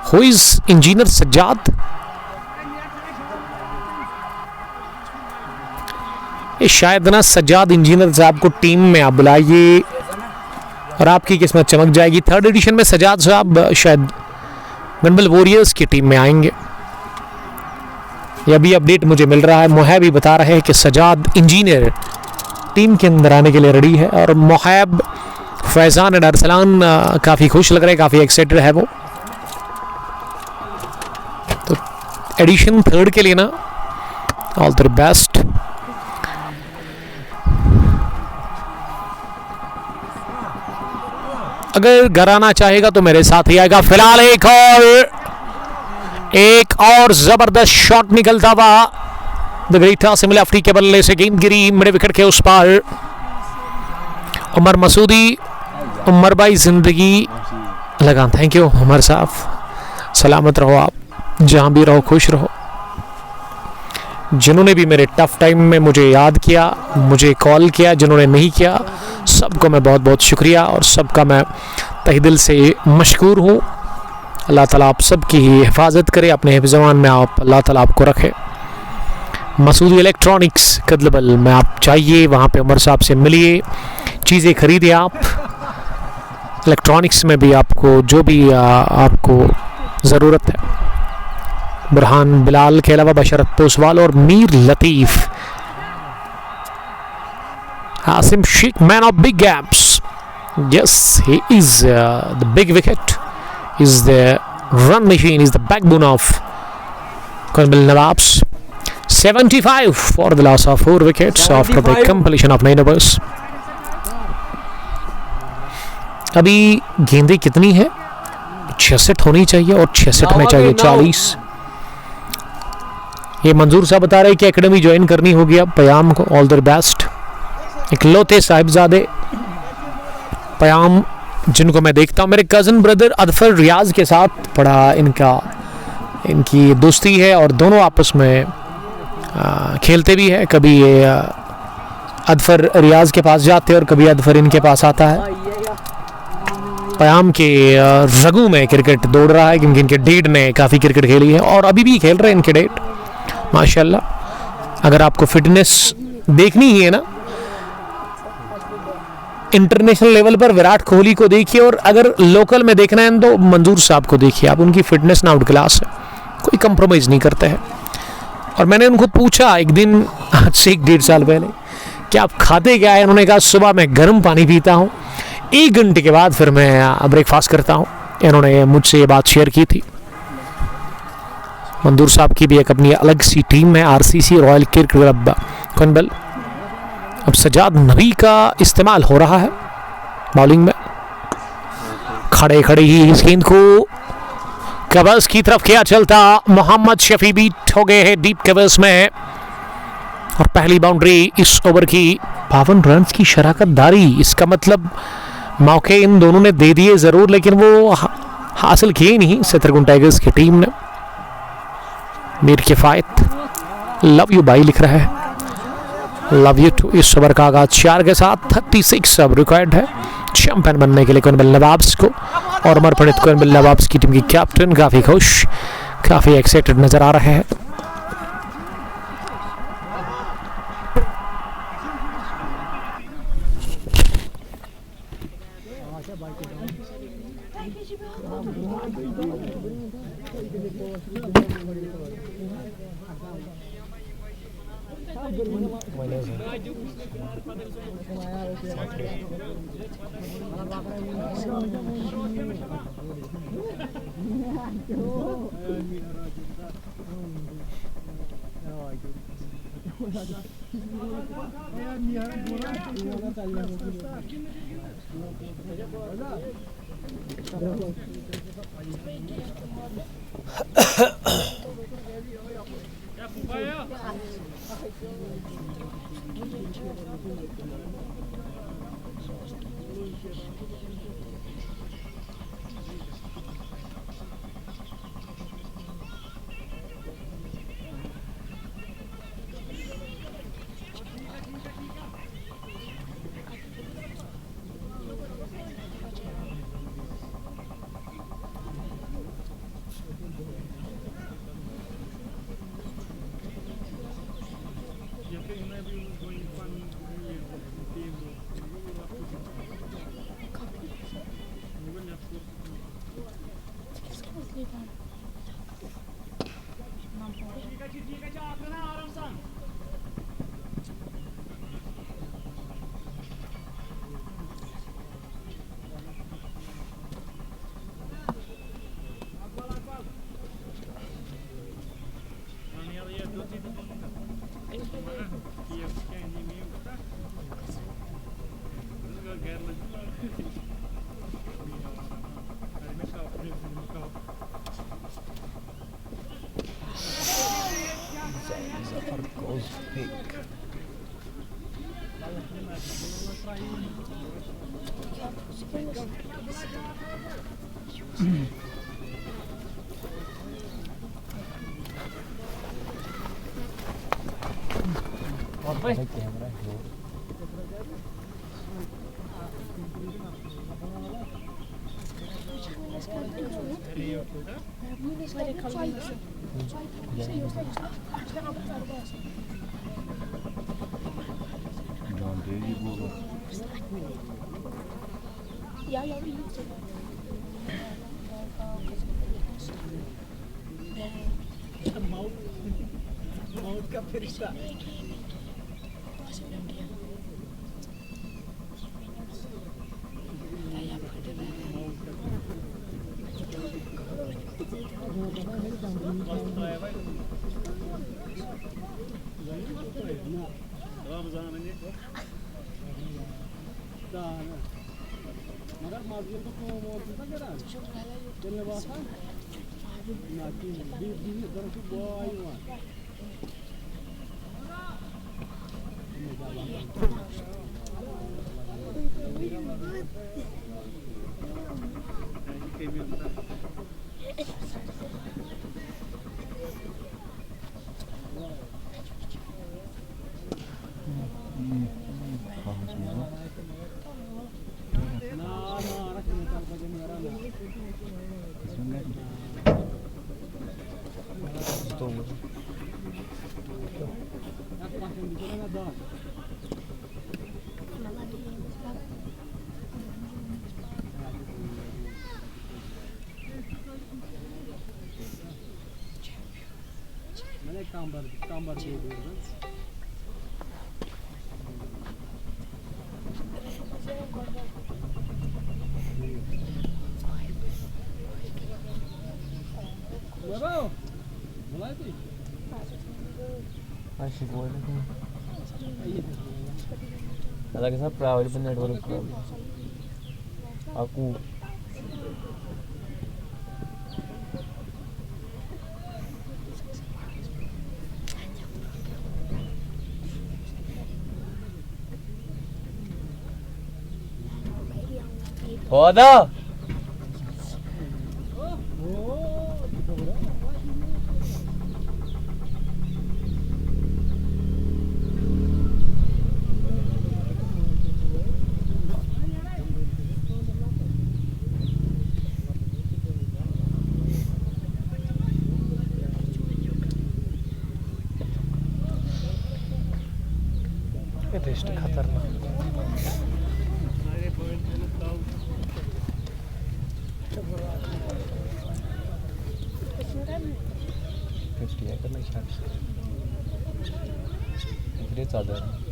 Speaker 5: Who is engineer Sajjad? शायद ना सज्जाद इंजीनियर साहब को टीम में आप बुलाइए और आपकी किस्मत चमक जाएगी। 3rd एडिशन में सज्जाद साहब शायद गनबल वॉरियर्स की टीम में आएंगे। यह भी अपडेट मुझे मिल रहा है। मोहैब भी बता रहे हैं कि सज्जाद इंजीनियर टीम के अंदर आने के लिए रेडी है और मोहैब, फैज़ान और अरसलान काफ़ी खुश लग रहे हैं, काफ़ी एक्साइटेड है वो। तो एडिशन 3rd के लिए ना ऑल द बेस्ट। अगर घर आना चाहेगा तो मेरे साथ ही आएगा। फिलहाल एक और जबरदस्त शॉट निकलता हुआ द ग्रेट आसिम अफ्रीदी के बल्ले से गेंद गिरी मिड विकेट के उस पार। उमर मसूदी, उमर भाई जिंदगी लगा। थैंक यू उमर साहब, सलामत रहो आप, जहां भी रहो खुश रहो। जिन्होंने भी मेरे टफ टाइम में मुझे याद किया, मुझे कॉल किया, जिन्होंने नहीं किया, सबको मैं बहुत बहुत शुक्रिया और सबका मैं तहे दिल से मशकूर हूँ। अल्लाह ताला आप सबकी हिफाजत करे, अपने हिफ्ज़-ए-मान में आप अल्लाह ताला आपको रखे। मसूदी इलेक्ट्रॉनिक्स कदलबल में आप चाहिए, वहाँ पे उमर साहब से मिलिए, चीज़ें खरीदिए। आप इलेक्ट्रॉनिक्स में भी आपको जो भी आपको ज़रूरत है। बुरहान बिलाल के अलावा बशरत पोसवाल और Mir Latif. Asim Sheikh, man of big gaps, yes he is the big wicket, is the run machine, is the backbone of Conbil Nawabs. 75 for the loss of 4 wickets after the completion of 9 overs. अभी गेंदें कितनी है? 66 होनी चाहिए और 66 में चाहिए 40। ये मंजूर साहब बता रहे हैं कि एकेडमी ज्वाइन करनी होगी अब पयाम को। All the best. इकलौते साहिबजादे पयाम जिनको मैं देखता हूँ, मेरे कज़न ब्रदर अदफर रियाज के साथ पढ़ा इनकी दोस्ती है और दोनों आपस में खेलते भी है। कभी ये अदफर रियाज के पास जाते हैं और कभी अदफर इनके पास आता है। पयाम के रगू में क्रिकेट दौड़ रहा है क्योंकि इनके डेड ने काफ़ी क्रिकेट खेली है और अभी भी खेल रहे हैं इनके डेड, माशाल्लाह। अगर आपको फिटनेस देखनी ही है ना इंटरनेशनल लेवल पर, विराट कोहली को देखिए, और अगर लोकल में देखना है तो मंजूर साहब को देखिए आप। उनकी फिटनेस ना आउट क्लास है, कोई कंप्रोमाइज़ नहीं करते हैं। और मैंने उनको पूछा एक दिन, आज से 1-1.5 साल पहले, कि आप खाते क्या है? उन्होंने कहा सुबह मैं गर्म पानी पीता हूँ, 1 घंटे के बाद फिर मैं ब्रेकफास्ट करता हूँ। इन्होंने मुझसे ये बात शेयर की थी। मंजूर साहब की भी एक अपनी अलग सी टीम है, RCC रॉयल क्रिकेट क्लब कनबल। अब सज्जाद नबी का इस्तेमाल हो रहा है बॉलिंग में। खड़े खड़े ही इस गेंद को कवर्स की तरफ किया चलता। मोहम्मद शफी बीट हो गए हैं डीप कवर्स में और पहली बाउंड्री इस ओवर की। 52 रन की शराकतदारी, इसका मतलब मौके इन दोनों ने दे दिए ज़रूर, लेकिन वो हासिल किए नहीं सेतरगुन टाइगर्स की टीम ने। मीर किफ़ायत लव यू भाई लिख रहा है, लव यू टू। इस ओवर का आगाज 4 के साथ 36 अब रिक्वायर्ड है चैंपियन बनने के लिए कॉनबिल नवाब्स को। और उमर पड़ित कॉनबिल नवाब्स की टीम की कैप्टन काफ़ी खुश, काफ़ी एक्साइटेड नजर आ रहे हैं।
Speaker 2: goes big. और भाई कैमरा है
Speaker 3: John Daly bola.
Speaker 1: Ja, ja, wie liegt
Speaker 6: मौत का फरिश्ता मगर मार्केट को मौत का करा चलने वाला ना कि दी इधर से बॉय हुआ मैंने काम भर दे दिया Bravo! Молодец.
Speaker 2: Acho que foi అలాగే సార్ ప్రావెల్ నెట్వర్క్ aku Hoda
Speaker 5: टेस्ट खतरनाक
Speaker 2: टेस्ट है करना शायद इकडे चालू आहे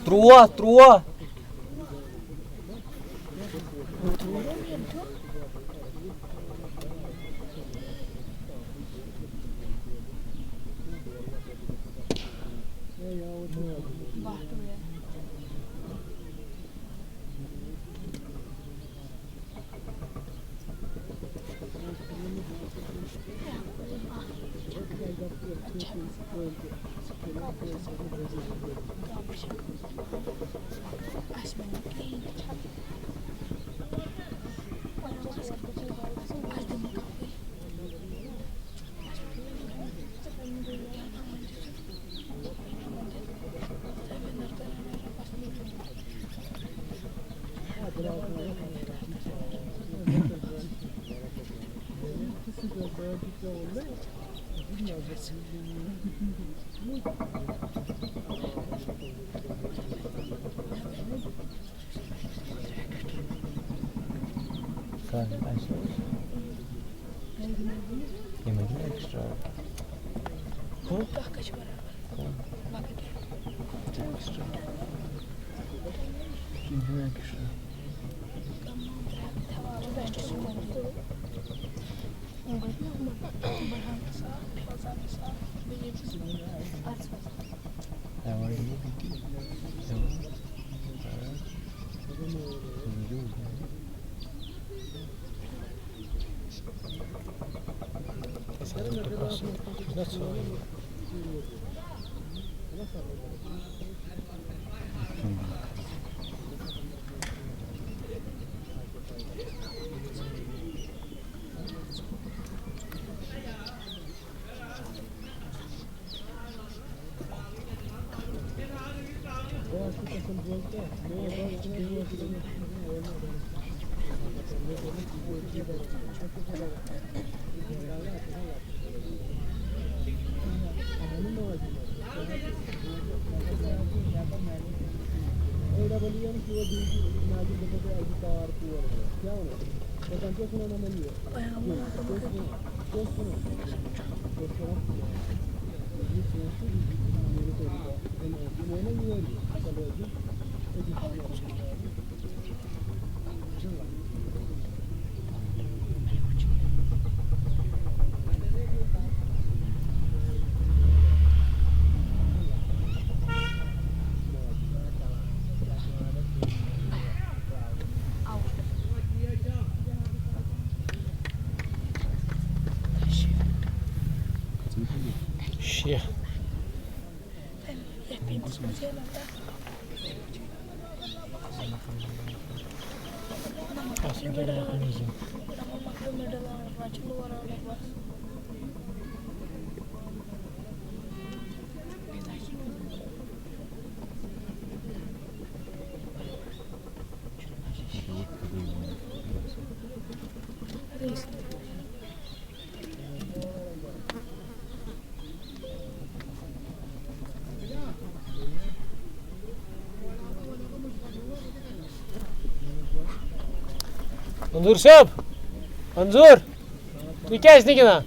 Speaker 2: Trua Yemedin ekstra.
Speaker 1: Daha kaç var? Vakit.
Speaker 2: Ekstra. Yemedin ekstra.
Speaker 1: Tamam, bence sunmadı. Barhan sağ, Fazan sağ, benim artsız.
Speaker 2: Hemen gibi bitti. Hemen.
Speaker 5: Shit.
Speaker 1: Hepimiz güzel
Speaker 5: Asal kita makan di sini.
Speaker 1: Nama maklum adalah racun luar bebas.
Speaker 5: मंजूर साहब, मंजूर, तू क्या इसने किया?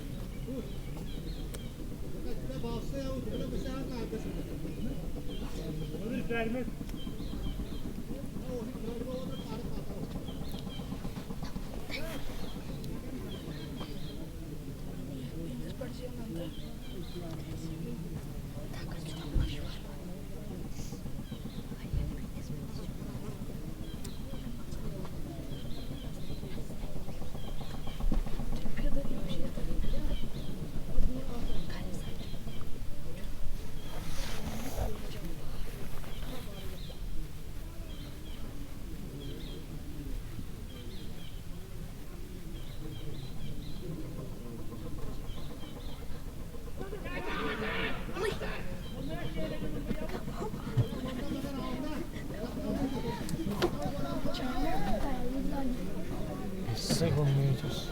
Speaker 5: Second meters.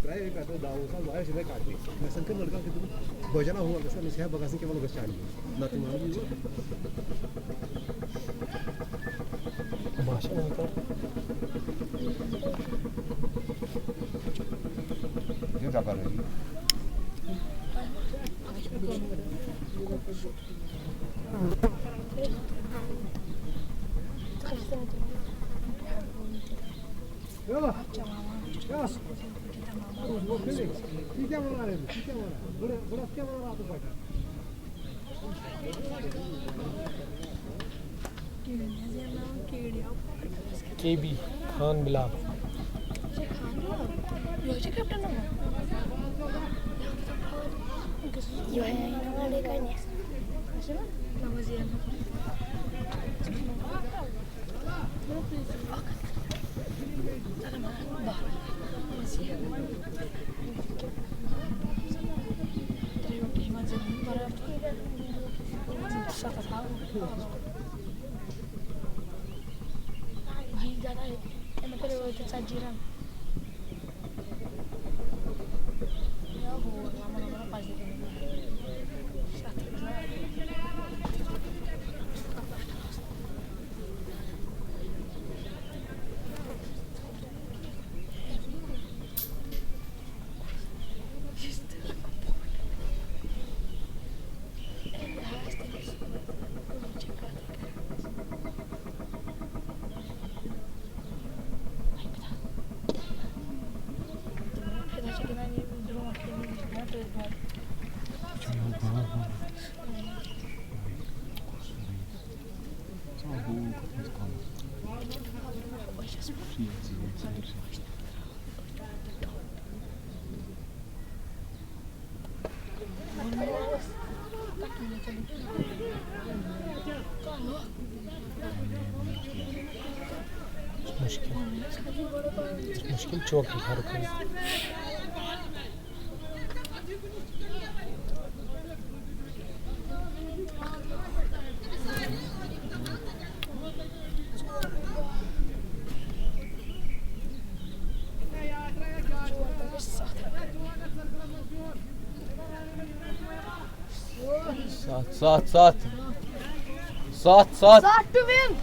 Speaker 6: प्राय एक आता दावसा वाया सिधे काट दे मैं संकर लड़का के तुम भोजना हुआ कसम नहीं है बगासी केवल गस चाली नाती मान ली
Speaker 2: भाषा नहीं कर
Speaker 3: ये क्या कर रही है
Speaker 6: क्या बना रहे क्या बना बड़ा क्या बना रहा तो बैठा
Speaker 2: KB खान बिलाल
Speaker 1: वही ज़्यादा है मैं करे वो तो साजीरान या हो हमारा पास दे
Speaker 2: मुश्किल चौक है हर कोई
Speaker 3: सात
Speaker 1: to win.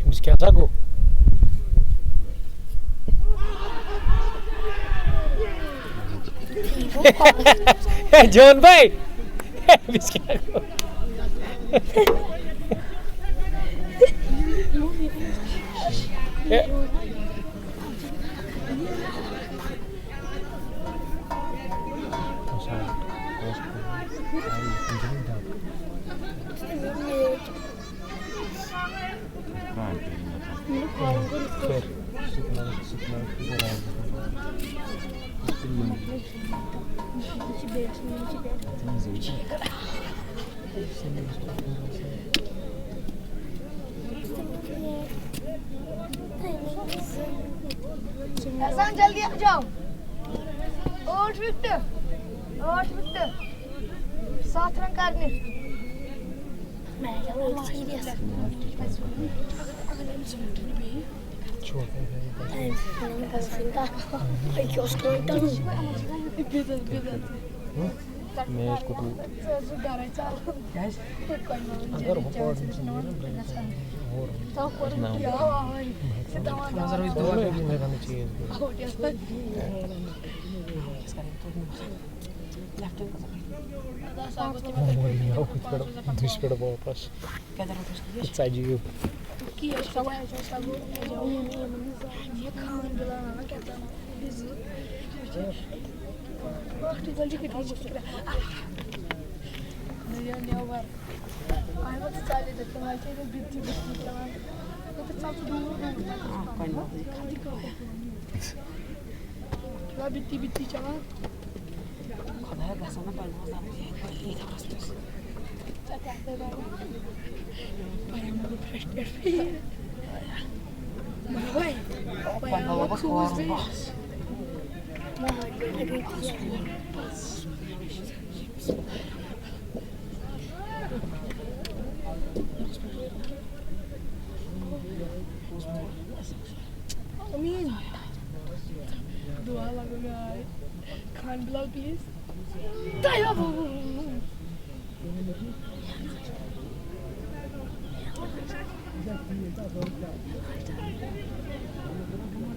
Speaker 2: Biz क्या को जॉन भाई biz क्या को
Speaker 1: Hasan जल्दी आ जाओ 8 विकेट 7 रन करने मैं सीरियस
Speaker 2: मैं इसको तो अगर हो पॉइंट नजर इस दवा की मैं करनी चाहिए दुश पे वापस चाहिए
Speaker 1: कि ये सब ये खान बुलाना कहता है बहुत जल्दी किट हो चुका है मिलियन ओवर आई वाज साले द कमाल के बिट्टी चला तो सब दूर खाली को है क्या बिट्टी चला खुदा गसना पड़ना ये था बस चटा दे बाबा पर हम फर्स्ट ईयर भाई बाबा को बस Amin. Dua lagu guys. Khan Bilal please. Tayo.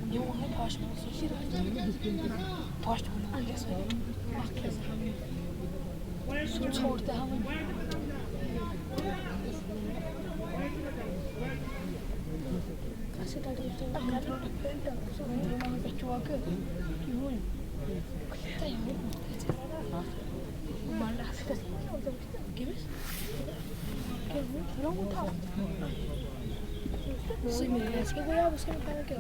Speaker 1: Yung mga posh mo sa sira. Posh mo na alas. So छोड़ते हम कैसे डालते हैं सो हम बच्चों के क्यों मारना से गिव्स नो था सिमी इसके कोई आप उसके बारे क्या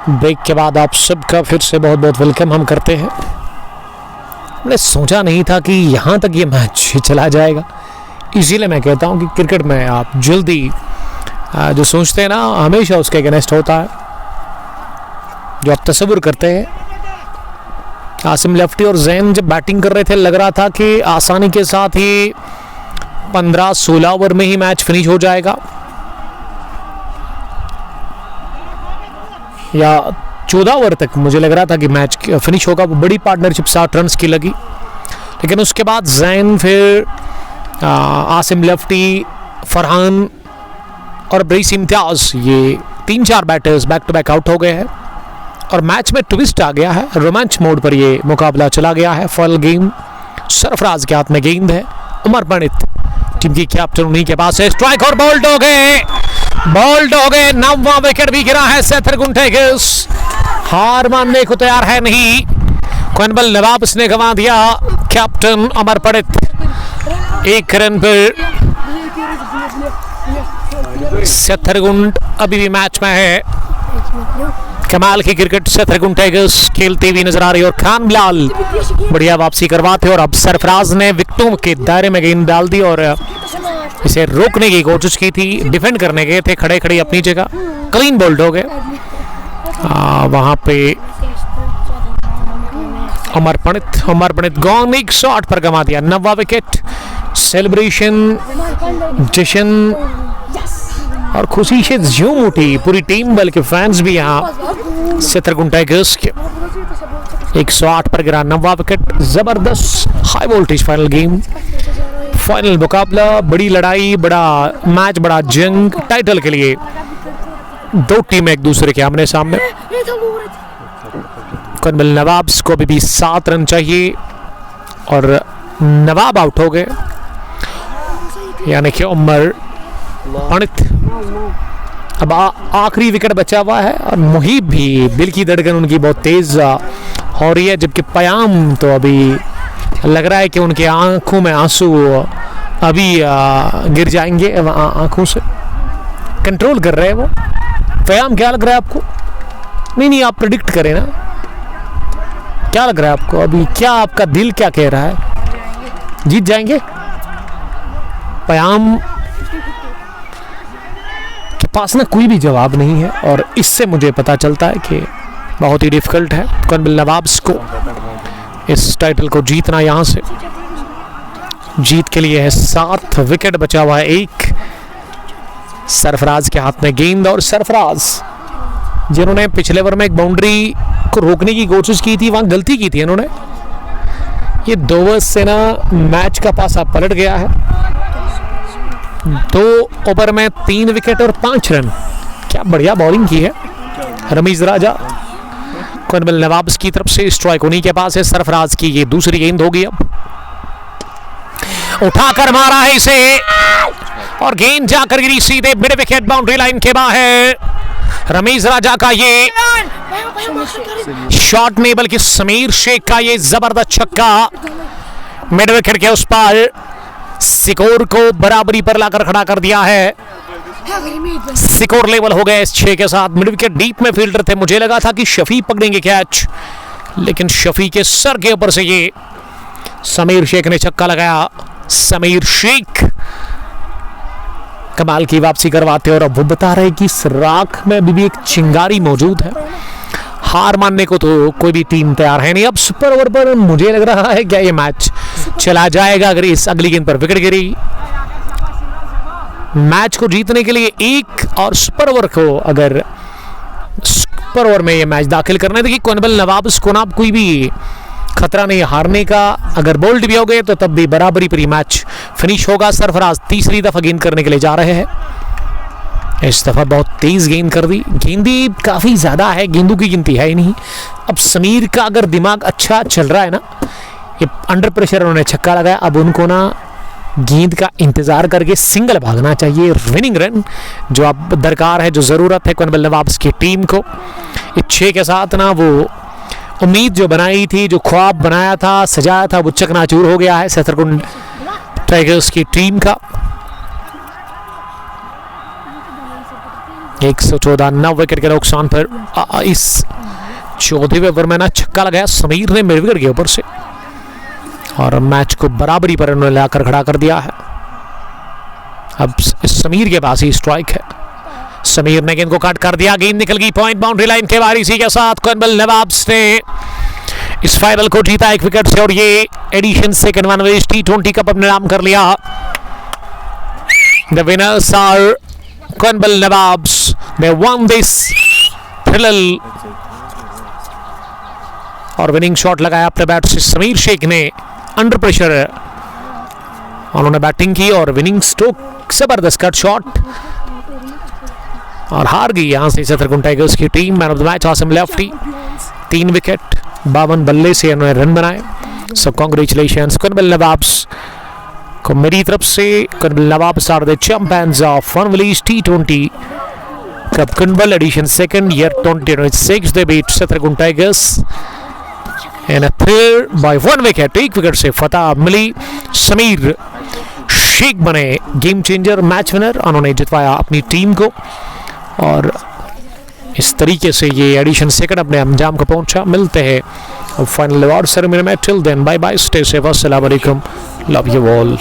Speaker 5: ब्रेक के बाद आप सबका फिर से बहुत बहुत वेलकम हम करते हैं। मैंने सोचा नहीं था कि यहाँ तक ये मैच चला जाएगा, इसीलिए मैं कहता हूँ कि क्रिकेट में आप जल्दी जो सोचते हैं ना हमेशा उसके अगेंस्ट होता है। जो आप तस्वीर करते हैं, आसिम लेफ्टी और जैन जब बैटिंग कर रहे थे लग रहा था कि आसानी के साथ ही 15-16 ओवर में ही मैच फिनिश हो जाएगा या 14 ओवर तक मुझे लग रहा था कि मैच फिनिश होगा। वो बड़ी पार्टनरशिप 60 रन्स की लगी, लेकिन उसके बाद जैन फिर आसिम लेफ्टी, फरहान और ब्रीस इम्तियाज ये 3-4 batters back to back out हो गए हैं और मैच में ट्विस्ट आ गया है। रोमांच मोड पर ये मुकाबला चला गया है। फाइनल गेम सरफराज के हाथ में गेंद है। उमर पंडित टीम की कैप्टन उन्हीं के पास है। स्ट्राइक और बोल्ड हो गए, 9वां विकेट भी गिरा है। सेथर गुंटेगिस हार मानने को तैयार है नहीं। क्वेनबल नवाब ने गंवा दिया। कैप्टन अमर पंडित 1 रन पर सेथरगुंड अभी भी मैच में है। कमाल की क्रिकेट सेथरगुंड टाइगर्स खेलती हुई नजर आ रही है और खान बिलाल बढ़िया वापसी करवाते और अब सरफराज ने विकेटों के दायरे में गेंद डाल दी और इसे रोकने की कोशिश की थी। डिफेंड करने गए थे खड़े खड़े अपनी जगह, क्लीन बोल्ड हो गए। वहां पे अमर पंडित गॉन 108 पर गंवा दिया। 9वां विकेट। सेलिब्रेशन जश्न और खुशी से झूम उठी पूरी टीम, बल्कि फैंस भी यहाँ सेथरगुंड टाइगर्स के। 108 पर गिरा 9वां विकेट। जबरदस्त high voltage final game, final मुकाबला, बड़ी लड़ाई, बड़ा मैच, बड़ा जंग। टाइटल के लिए 2 टीमें एक दूसरे के आमने सामने। क्वेनबल नवाब्स को भी 7 रन चाहिए और नवाब आउट हो गए, यानी कि उमर पंडित। अब आखिरी विकेट बचा हुआ है और मुहीब भी, दिल की धड़कन उनकी बहुत तेज हो रही है, जबकि पयाम तो अभी लग रहा है कि उनके आंखों में आंसू अभी गिर जाएंगे आंखों से। कंट्रोल कर रहे हैं वो। पयाम क्या लग रहा है आपको? नहीं आप प्रेडिक्ट करें ना, क्या लग रहा है आपको अभी? क्या आपका दिल क्या कह रहा है? जीत जाएंगे? पयाम के पास ना कोई भी जवाब नहीं है और इससे मुझे पता चलता है कि बहुत ही डिफिकल्ट है क्वेनबल नवाब्स को इस टाइटल को जीतना। यहाँ से जीत के लिए है 7 विकेट बचा हुआ है। 1 सरफराज के हाथ में गेंद और सरफराज जिन्होंने पिछले ओवर में एक बाउंड्री को रोकने की कोशिश की थी, वहां गलती की थी इन्होंने। ये 2 ओवर से ना मैच का पासा पलट गया है। 2 ओवर में 3 विकेट और 5 रन। क्या बढ़िया बॉलिंग की है रमीज राजा। क्वेनबल नवाब्स की तरफ से स्ट्राइक उन्हीं के पास है। सरफराज की ये दूसरी गेंद होगी। अब उठाकर मारा है इसे और गेंद जाकर गिरी सीधे मिड विकेट बाउंड्री लाइन के बाहर। रमीज राजा का ये शॉट नहीं बल्कि समीर शेख का ये जबरदस्त छक्का मिड विकेट के उस पार स्कोर को बराबरी पर लाकर खड़ा कर दिया है। स्कोर लेवल हो गए इस 6 के साथ। मिड विकेट डीप में फील्डर थे, मुझे लगा था कि शफी पकड़ेंगे कैच, लेकिन शफी के सर के ऊपर से ये समीर शेख ने छक्का लगाया। समीर शेख कमाल की वापसी करवाते और अब वो बता रहे कि इस राख में अभी भी एक चिंगारी मौजूद है, हार मानने को तो कोई भी टीम तैयार है नहीं। अब सुपर ओवर पर मुझे लग रहा है क्या ये मैच चला जाएगा अगर इस अगली गेंद पर विकेट गिरी। मैच को जीतने के लिए एक और सुपर ओवर को अगर सुपर ओवर में ये मैच दाखिल करने, देखिए कोनबल नवाब्स को ना कोई भी खतरा नहीं हारने का। अगर बोल्ड भी हो गए तो तब भी बराबरी पर ही मैच फिनिश होगा। सरफराज तीसरी दफा गेंद करने के लिए जा रहे हैं, इस दफा बहुत तेज गेंद कर दी। गेंदी काफी ज्यादा है, गेंदों की गिनती है ही नहीं। अब समीर का अगर दिमाग अच्छा चल रहा है ना, ये अंडर प्रेशर उन्होंने छक्का लगाया, अब उनको ना गेंद का इंतजार करके सिंगल भागना चाहिए, विनिंग रन जो अब दरकार है, जो जरूरत है कोनबल नवाब्स की टीम को। इच्छे के साथ ना वो उम्मीद जो बनाई थी, जो ख्वाब बनाया था, सजाया था, वो चकनाचूर हो गया है सहस्त्रकुंड टाइगर्स की टीम का। 114 9 विकेट के नुकसान पर इस 14वें ओवर में ना छक्का लगाया समीर ने मिड विकेट के ऊपर से और मैच को बराबरी पर उन्होंने लाकर खड़ा कर दिया है। अब समीर के पास ही स्ट्राइक है, समीर ने गेंद को काट कर दिया, गेंद निकल गई पॉइंट बाउंड्री लाइन के बाहर। इसी के साथ कोनबल नवाब्स ने इस फाइनल को जीता 1 विकेट से और ये addition second one T20 cup अपने नाम कर लिया। The winners are Konibal Nawabs, they won this thriller. और विनिंग शॉट लगाया अपने बैट से समीर शेख ने अंडर प्रेशर, उन्होंने बैटिंग की और विनिंग स्ट्रोक जबरदस्त कट शॉट और हार गई यहां से सहस्त्रकुंड टाइगर्स की team. Man of the match Asim lefty, 3 wicket 52 बल्ले से उन्होंने रन बनाए। सो कांग्रेचुलेशंस कोनबल नवाब्स को मेरी तरफ से। Konibal Nawabs are the champions of Furnivallis T20 Cup Koonbal edition second year 2026। they beat Sahastrakund tigers in a thrill by 1 wicket। 1 wicket से फतह मिली, समीर शेख बने गेम चेंजर, मैच विनर, उन्होंने जितवाया अपनी टीम को और इस तरीके से ये एडिशन सेकंड अपने अंजाम को पहुंचा। मिलते हैं फाइनल अवार्ड सेरेमनी में, till then bye bye, stay safe, अस्सलाम वालेकुम, लव यू ऑल।